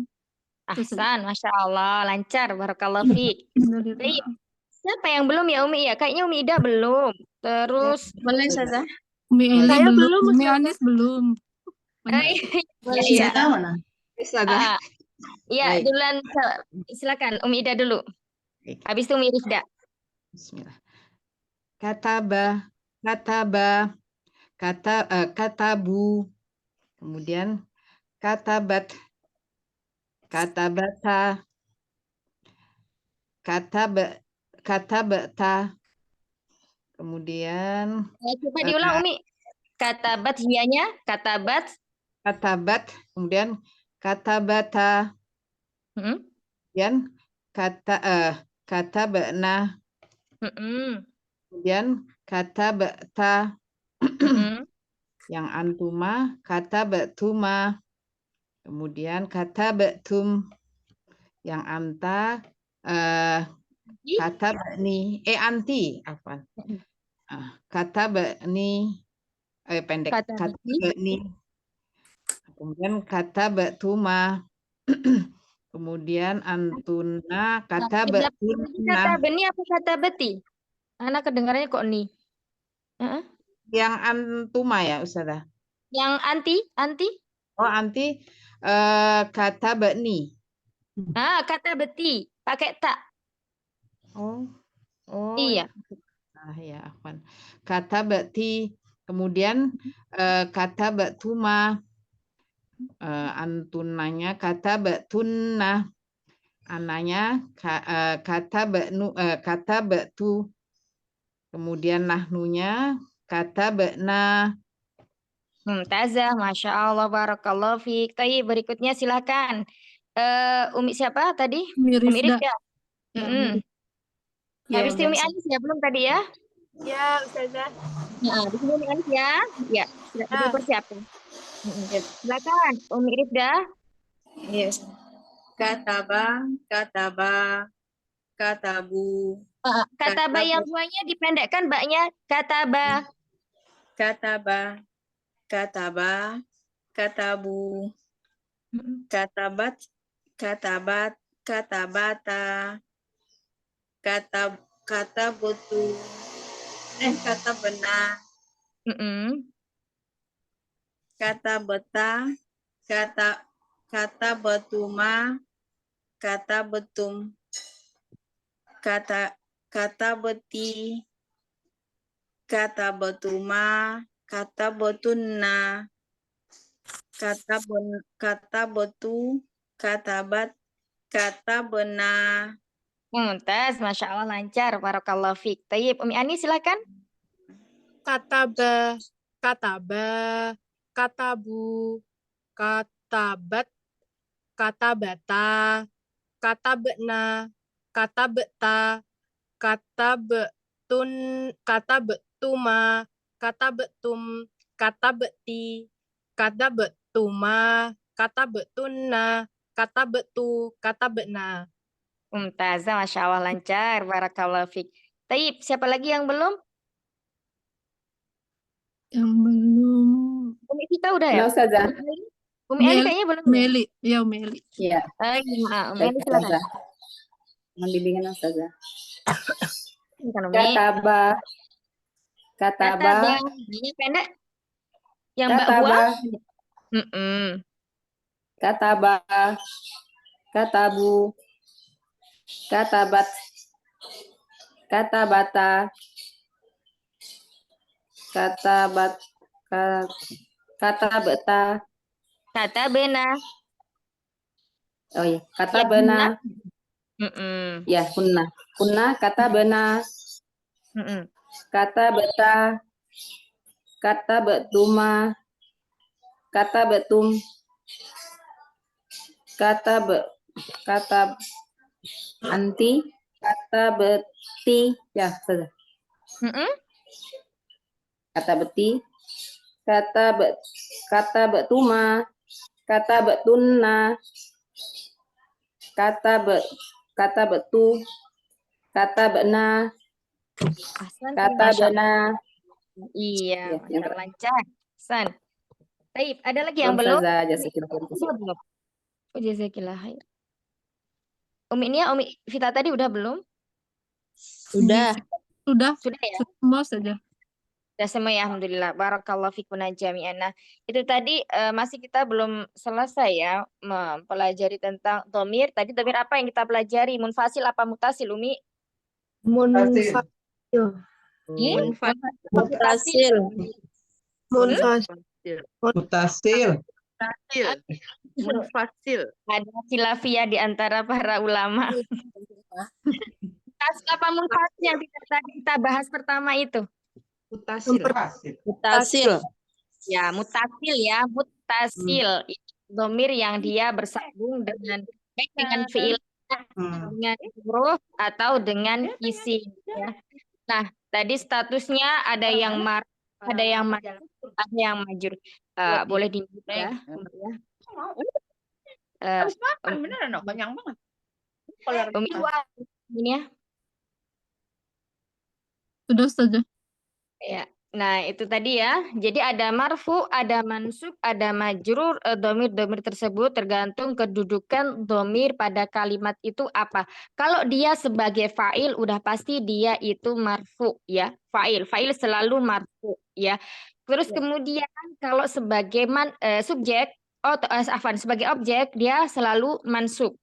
Ahsan, Masya Allah, lancar, barakallahu fiik. Baik. Siapa yang belum ya Umi ya? Kayaknya Umi Ida belum. Terus boleh Ustazah? Umi Eli Saya belum, Umi Ustazah. Anis belum. Iya. mana? Ustazah. Iya, duluan silakan Umi Ida dulu. Habis itu Umi Rifda. Bismillah. Katabu. Kemudian katabata. Katabata. Kemudian Coba diulang Umi. Katabat hiyanya, katabat. Kemudian katabata. Kemudian katabna. Kemudian katabata. Yang antuma katabatuma. Kemudian katabatum. Yang anta katabani. Anti. Apa? Katabani. Pendek. Katabani. Kemudian katabatuma. Kemudian antuna katabatunna. Katabani apa katabati? Anak kedengarannya kok ni? Yang antuma ya Ustazah? Yang anti? Oh, anti katabani. Katabati, pakai tak. Oh. Iya. Ya, afwan. Katabati, kemudian katabatuma. Antunanya katabatunna. Ananya katabatu. Kemudian nahnunya katabna. Mumtazah, Masya Allah, Barakallahu Fik. Tapi berikutnya silakan. Umi siapa tadi? Umi Umi Rifda. Rifda. Ya, Mm-mm. Umi Rifda. Ya, Habis itu udah. Umi Anis ya, belum tadi ya? Ya, Ustazah. Nah, di sini Umi Anis ya. Ya, sudah Ya. dipersiapkan. Ya. Silakan, Umi Rifda. Yes. Kataba, kataba, katabu, Kataba yang katabu, duanya dipendekkan baknya kataba. kataba, kataba, katabu, katabat, katabat, katabata, katabutu, katabena, katabeta, katabetuma, katabetum, katabeti, katabetuma, katabetunna, katabetu, katabat, katabena. Mumtaz, Masya Allah lancar. Barakallahu Fik. Tayyib, Umi Anis silakan. Kataba, kataba, katabu, katabat, katabata, katabena, katabeta, katabetun, katabetuma, katabetum, katabeti, katabetuma, katabetunna, katabetu, katabena. Mumtazah, Masya Allah lancar. Barakallahu Fik. Tayyib, siapa lagi yang belum? Yang belum. Umi kita udah ya? Nah, Ustazah. Umi Ali kayaknya belum ya? Meli. Ya, Meli. Iya. Umi Baik, Ali silakan. Ustazah. Mohon bimbingan Ustazah. Silakan, Umi. Kataba, kataba, Kataba. Ini pendek. Yang Mbak Hua. kataba, Mm-mm. kataba, katabu, katabat, katabata, katabat, katabeta. Katabena. Oh iya, Ya, katabena. Mm-mm. Ya, kunna. Kunna, katabena, Mm-mm. katabeta, katabetuma, katabetum, katab anti, katabeti. Ya, Ustazah. Mm-mm. Katabeti, katabetuma, katabetunna, katabetu, katabena, Ahsan, Masya katabena. Iya, Ya, yang Masya Allah lancar. Ahsan. Taib, ada lagi yang belum belum? Ustazah, jazakillah khair. Udah belum? Oh, jazakillah khair. Umi Nia, Umi Vita tadi udah belum? Sudah. Sudah. Sudah ya? Sudah semua saja. Sudah semua ya, Alhamdulillah. Barakallahu fikuna jami'an. Nah, itu tadi masih kita belum selesai ya mempelajari tentang domir. Tadi domir apa yang kita pelajari? Munfasil apa mutasil, Umi? Munfasil. Mutasil. Munfasil. Mutasil. Munfasil. Ada khilafiyah di antara para ulama. Mutasil apa munfasil yang tadi kita bahas pertama itu? Mutasil. Mutasil. Ya, mutasil ya, mutasil. Itu domir yang dia bersambung dengan baik dengan fiil, dengan huruf atau dengan isim. Ya. Nah, tadi statusnya ada yang ada yang ada yang majur. Boleh di-mute ya. Harus makan beneran, kenyang banget. Ini ya. Sudah saja. Ya. Nah, itu tadi ya. Jadi ada marfu, ada mansub, ada majrur. Domir-domir tersebut tergantung kedudukan domir pada kalimat itu apa. Kalau dia sebagai fa'il, udah pasti dia itu marfu ya. Fa'il selalu marfu ya. Terus kemudian kalau sebagai subjek, sebagai objek, dia selalu mansub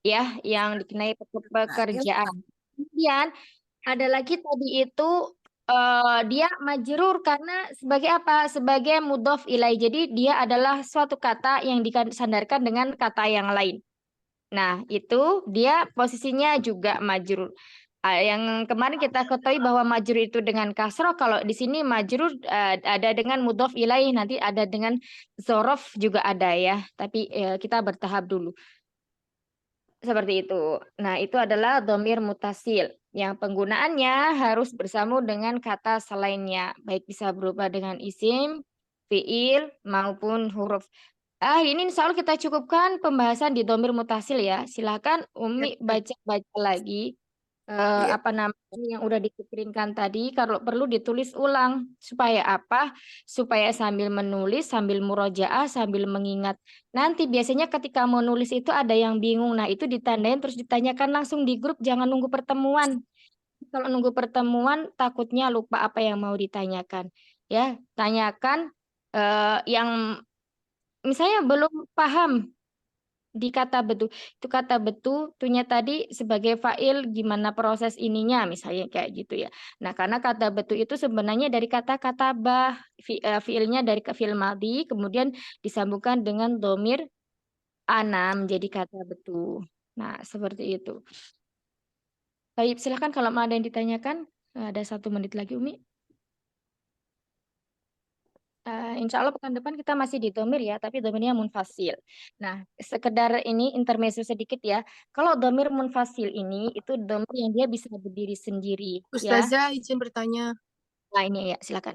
ya, yang dikenai pekerjaan. Kemudian ada lagi tadi itu dia majrur karena sebagai apa? Sebagai mudhof ilai. Jadi dia adalah suatu kata yang disandarkan dengan kata yang lain. Nah, itu dia posisinya juga majrur. Yang kemarin kita ketahui bahwa majrur itu dengan kasroh, kalau di sini majrur ada dengan mudhof ilaih, nanti ada dengan zorof juga ada ya. Tapi kita bertahap dulu. Seperti itu. Nah, itu adalah dhamir mutasil yang penggunaannya harus bersambung dengan kata selainnya, baik bisa berupa dengan isim, fiil maupun huruf. Ini insya Allah kita cukupkan pembahasan di dhamir mutasil ya. Silakan Umi baca-baca lagi apa namanya yang udah dipikirkan tadi. Kalau perlu ditulis ulang. Supaya apa? Supaya sambil menulis, sambil murojaah, sambil mengingat. Nanti biasanya ketika mau nulis itu ada yang bingung. Nah, itu ditandain terus ditanyakan langsung di grup, jangan nunggu pertemuan. Kalau nunggu pertemuan takutnya lupa apa yang mau ditanyakan. Ya, tanyakan yang misalnya belum paham di kata betu. Itu kata betu, tuhnya tadi sebagai fa'il gimana proses ininya misalnya kayak gitu ya. Nah, karena kata betu itu sebenarnya dari kata katabah, fi'ilnya dari fi'il madhi, kemudian disambungkan dengan domir ana menjadi kata betu. Nah, seperti itu. Baik, silakan kalau mau ada yang ditanyakan. Ada 1 menit lagi, Umi. Insya Allah pekan depan kita masih di domir ya, tapi domirnya munfasil. Nah, sekedar ini intermezzo sedikit ya. Kalau domir munfasil ini itu domir yang dia bisa berdiri sendiri ya. Ustazah izin bertanya. Nah, ini ya, silakan.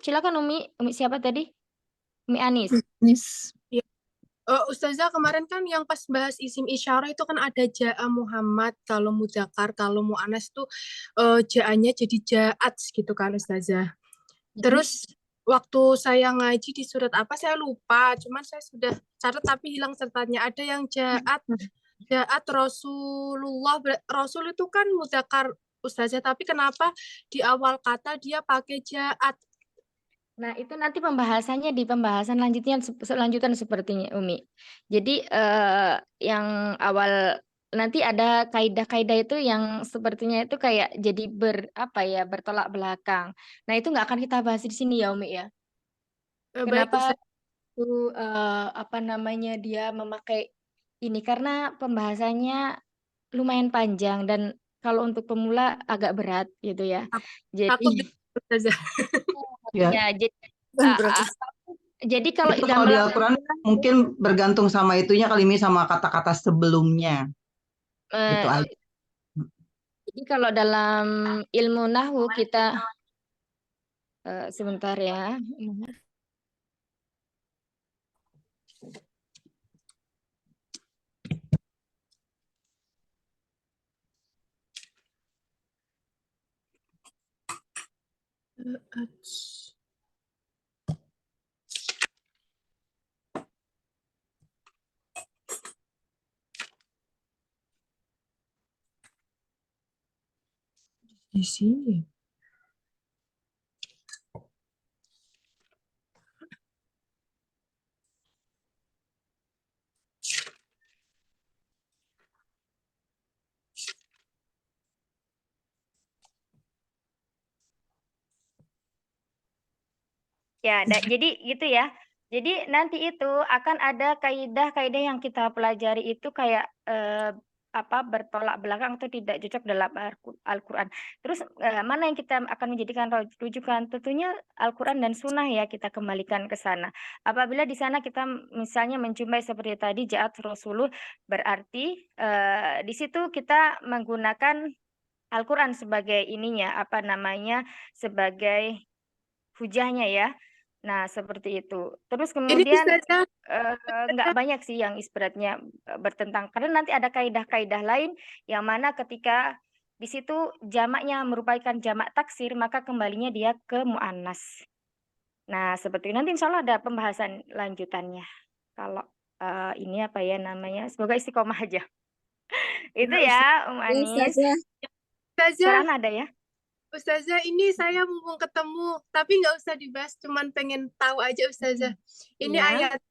Silakan Umi. Umi siapa tadi? Umi Anis. Ya. Ustazah kemarin kan yang pas bahas isim isyarah itu kan ada ja'a Muhammad, kalau mudzakkar, kalau mu'annas tuh ja'anya jadi ja'at gitu kan Ustazah. Terus waktu saya ngaji di surat apa saya lupa, cuman saya sudah catat tapi hilang sertanya. Ada yang ja'at Rasulullah, Rasul itu kan mudzakkar Ustazah, tapi kenapa di awal kata dia pakai ja'at? Nah, itu nanti pembahasannya di pembahasan selanjutan sepertinya Umi. Jadi yang awal nanti ada kaidah-kaidah itu yang sepertinya itu kayak jadi bertolak belakang. Nah, itu nggak akan kita bahas di sini ya Umi ya. Baik, Kenapa Ustazah. itu apa namanya dia memakai ini karena pembahasannya lumayan panjang dan kalau untuk pemula agak berat gitu ya. Takut Jadi Ustazah. ya, jadi kalau Itu dalam kalau di Al-Quran mungkin bergantung sama itunya kali ini, sama kata-kata sebelumnya. Gitu aja. Jadi kalau dalam ilmu nahwu kita sebentar ya. Di sini. Ya, jadi gitu ya. Jadi nanti itu akan ada kaidah-kaidah yang kita pelajari itu kayak bertolak belakang atau tidak cocok dalam Al-Quran. Terus mana yang kita akan menjadikan rujukan? Tentunya Al-Quran dan Sunnah ya, kita kembalikan ke sana. Apabila di sana kita misalnya menjumpai seperti tadi ja'at Rasulullah, berarti di situ kita menggunakan Al-Quran sebagai ininya, sebagai hujahnya ya. Nah, seperti itu. Terus kemudian nggak banyak sih yang isbaratnya bertentang. Karena nanti ada kaidah-kaidah lain yang mana ketika di situ jamaknya merupakan jamak taksir, maka kembalinya dia ke mu'annas. Nah, seperti itu. Nanti insya Allah ada pembahasan lanjutannya. Kalau ini semoga istiqomah aja. Itu ya, Anis. Sekarang ada ya. Ustazah, ini saya mumpung ketemu, tapi nggak usah dibahas, cuman pengen tahu aja Ustazah. Ini ayat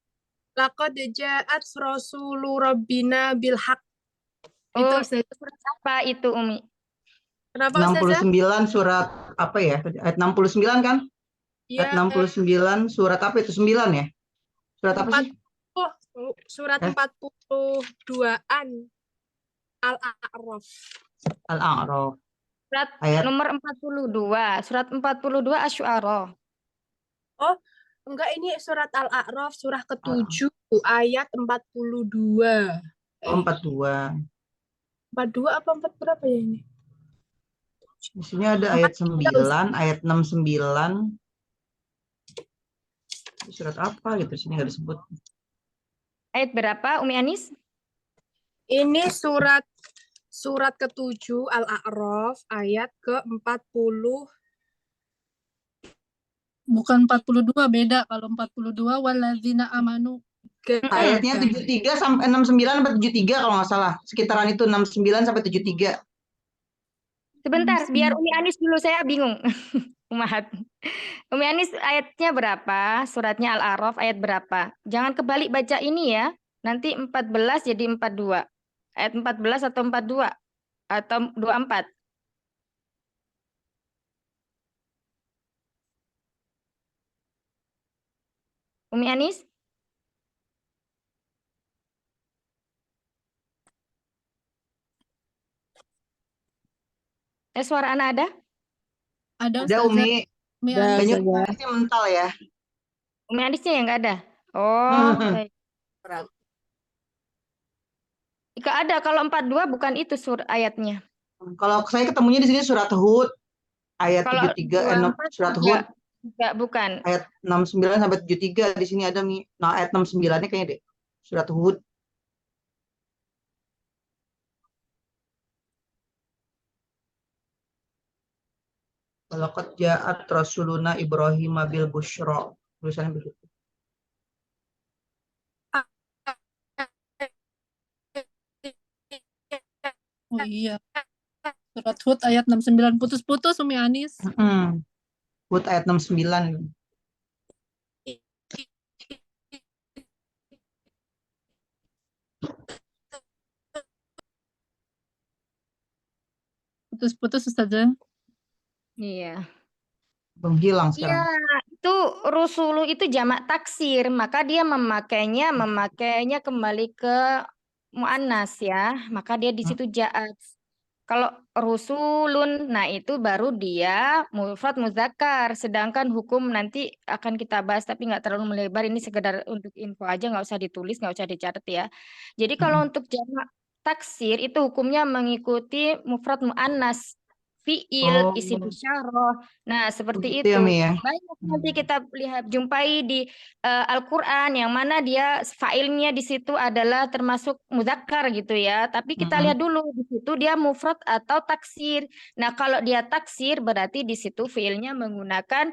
laqad ja'at Rasulu Rabbina bil haq. Itu Ustazah. Surat apa itu, Umi? Kenapa Ustazah? 69 surat apa ya? Ayat 69 kan? Iya. Ayat 69 surat apa itu? 9 ya? Surat apa sih? surat Eh? 42-an Al-A'raf. Al-A'raf. Surat Ayat nomor 42. Surat 42 Asy-Syu'ara. Oh, enggak, ini surat Al-A'raf surah ke-7 ayat 42. 42. 42 apa 4 berapa ya ini? Di sini ada ayat 9, ayat 69. Surat apa gitu? Sini nggak disebut. Ayat berapa, Umi Anis? Ini surat ke-7 Al-A'raf ayat ke-40. Bukan 42, beda. Kalau 42 walladzina amanu. Ayatnya 73 sampai 69 sampai 73 kalau nggak salah. Sekitaran itu 69 sampai 73. Sebentar, biar Umi Anis dulu, saya bingung. Umahat. Umi Anis ayatnya berapa? Suratnya Al-A'raf ayat berapa? Jangan kebalik baca ini ya. Nanti 14 jadi 42. Ayat 14 atau 42? Atau 24? Umi Anis? Suara anak ada? Ada Ada Ustazah. Umi. Umi Ada, Anis. Kayaknya Ustazah. ayatnya mental ya. Umi Anisnya yang nggak ada? Oh, baik. Jika ada, kalau 42 bukan itu ayatnya. Kalau saya ketemunya di sini surat Hud ayat Kalau 73, 24 surat Hud juga bukan. ayat 69 sampai 73 di sini ada Mi. Nah, ayat 69-nya kayaknya deh. Surat Hud. Walaqad ja'at rasuluna Ibrahim bil busyra. Tulisannya begitu. Oh iya. Surat Hud ayat 69. Putus-putus Umi Anis. Hud ayat 69. Putus-putus Ustazah. Iya. Menghilang Iya, sekarang. itu rusulu itu jamak taksir, maka dia memakainya kembali ke muannas ya, maka dia di situ ja'at. Kalau rusulun, nah itu baru dia mufrad muzakkar. Sedangkan hukum nanti akan kita bahas, tapi nggak terlalu melebar. Ini sekedar untuk info aja, nggak usah ditulis, nggak usah dicatat ya. Jadi kalau untuk jamak taksir itu hukumnya mengikuti mufrad muannas, fiil, isim isyarah. Nah, seperti Begitu ya, itu. Mi ya? Banyak nanti kita jumpai di Al-Quran yang mana dia failnya di situ adalah termasuk muzakkar gitu ya. Tapi kita lihat dulu di situ dia mufrad atau taksir. Nah, kalau dia taksir berarti di situ fiilnya menggunakan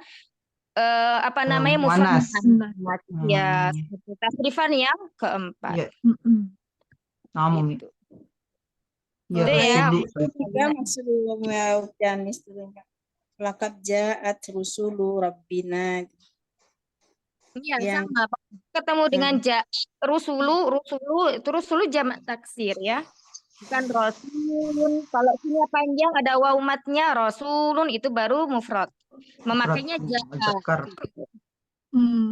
apa namanya mufrad muannas. muannas. Ya, seperti tasrifan yang keempat. Iya. Namun Mi. Ya, Udah ya. Juga maksudnya Janis dulu. Laqad ja'at rusulu rabbina. Iya, Yang- sama. Ketemu dengan rusulu itu rusulu jamak taksir ya. Bukan rasulun. Kalau punya panjang ada waw matnya rasulun itu baru mufrad. Memakainya muzakkar.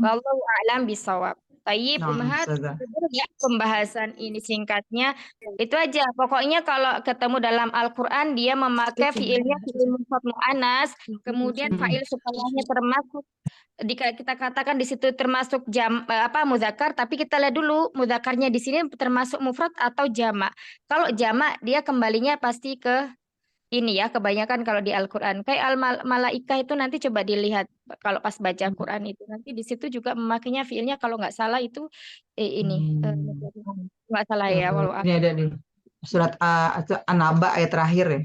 Wallahu a'lam bisawab. Tayyib, Nah, Umahat, Ustazah. ya pembahasan ini singkatnya. Itu aja. Pokoknya kalau ketemu dalam Al-Quran dia memakai fiilnya fiil mufrad mu'annas, kemudian fa'il setelahnya termasuk kita katakan di situ termasuk muzakkar, tapi kita lihat dulu mudzakarnya di sini termasuk mufrad atau jamak. Kalau jamak dia kembalinya pasti ke ini ya, kebanyakan kalau di Al-Quran. Kayak Al-Malaikah itu nanti coba dilihat kalau pas baca Quran itu. Nanti di situ juga memakainya fiilnya kalau nggak salah itu ini. Nggak salah ya. Walau Ini ada di surat An-Naba ayat terakhir ya.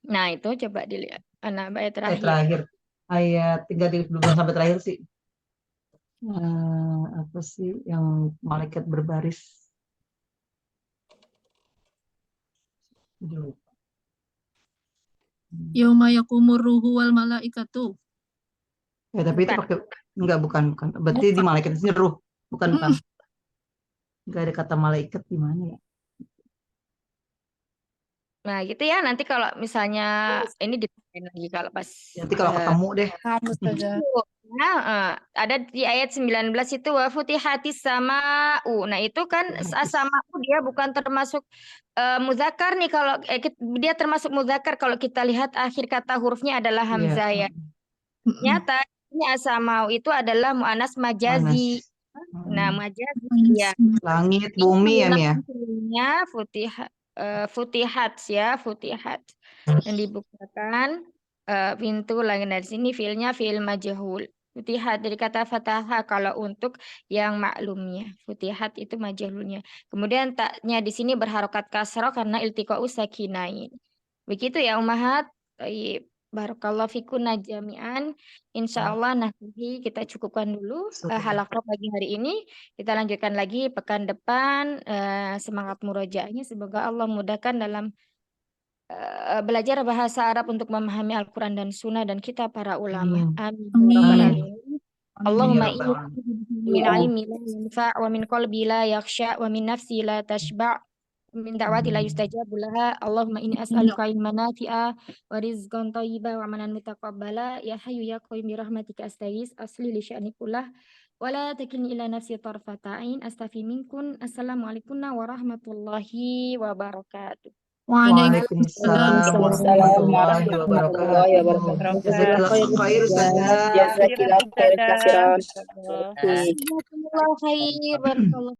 Nah itu coba dilihat. An-Naba ayat Ayat terakhir. terakhir. Ayat 32 sampai terakhir sih. Apa sih yang malaikat berbaris? Yauma yaqumur ruhu wal malaikatu. Ya, tapi itu pakai bukan. Berarti di malaikat itu ruh, bukan. Enggak ada kata malaikat di mana ya? Nah gitu ya, nanti kalau misalnya ini ditanyain lagi kalau pas Nanti kalau ketemu deh. ada di ayat 19 itu wa futihatis sama'u. Nah, itu kan sama'u dia bukan termasuk muzakkar nih kalau dia termasuk muzakkar kalau kita lihat akhir kata hurufnya adalah hamzah ya. Nyata ini asamau itu adalah mu'anas majazi. Nah, majazi ya. Langit, bumi ya, Mia? Futihat ya, futihat. Dan dibukakan pintu langit. Dari sini fiilnya fiil majhul. Futihat dari kata fataha kalau untuk yang maklumnya. Futihat itu majhulnya. Kemudian taknya di sini berharokat kasroh karena iltiqa'u sakinain. Begitu ya Ummahat. Baik. Barakallahu fikunna jami'an. Insyaallah nanti kita cukupkan dulu halaqah pagi hari ini. Kita lanjutkan lagi pekan depan. Semangat murojaahnya. Semoga Allah mudahkan dalam belajar bahasa Arab untuk memahami Al-Quran dan Sunnah dan kita para ulama. Amin. Allahumma inni min ilmi la yanfa' wa min qalbi la yakhsha' wa min nafsi la tashba' min da'wati la yustajabu laha. Allahumma inni as'aluka ilman nafi'a wa rizqan thayyiba wa amalan mutaqabbala. Ya hayyu ya qayyum bi rahmatika astaghits asli li sya'ni kullah wa la takilni ila nafsi tarfata ain astaghfi minkum. Assalamualaikum warahmatullahi wabarakatuh. Waalaikumsalam warahmatullahi wabarakatuh. Jazakallahu khair, Ustazah. Jazakillah khair kasiran. Jazakallahu khair. Barakallahu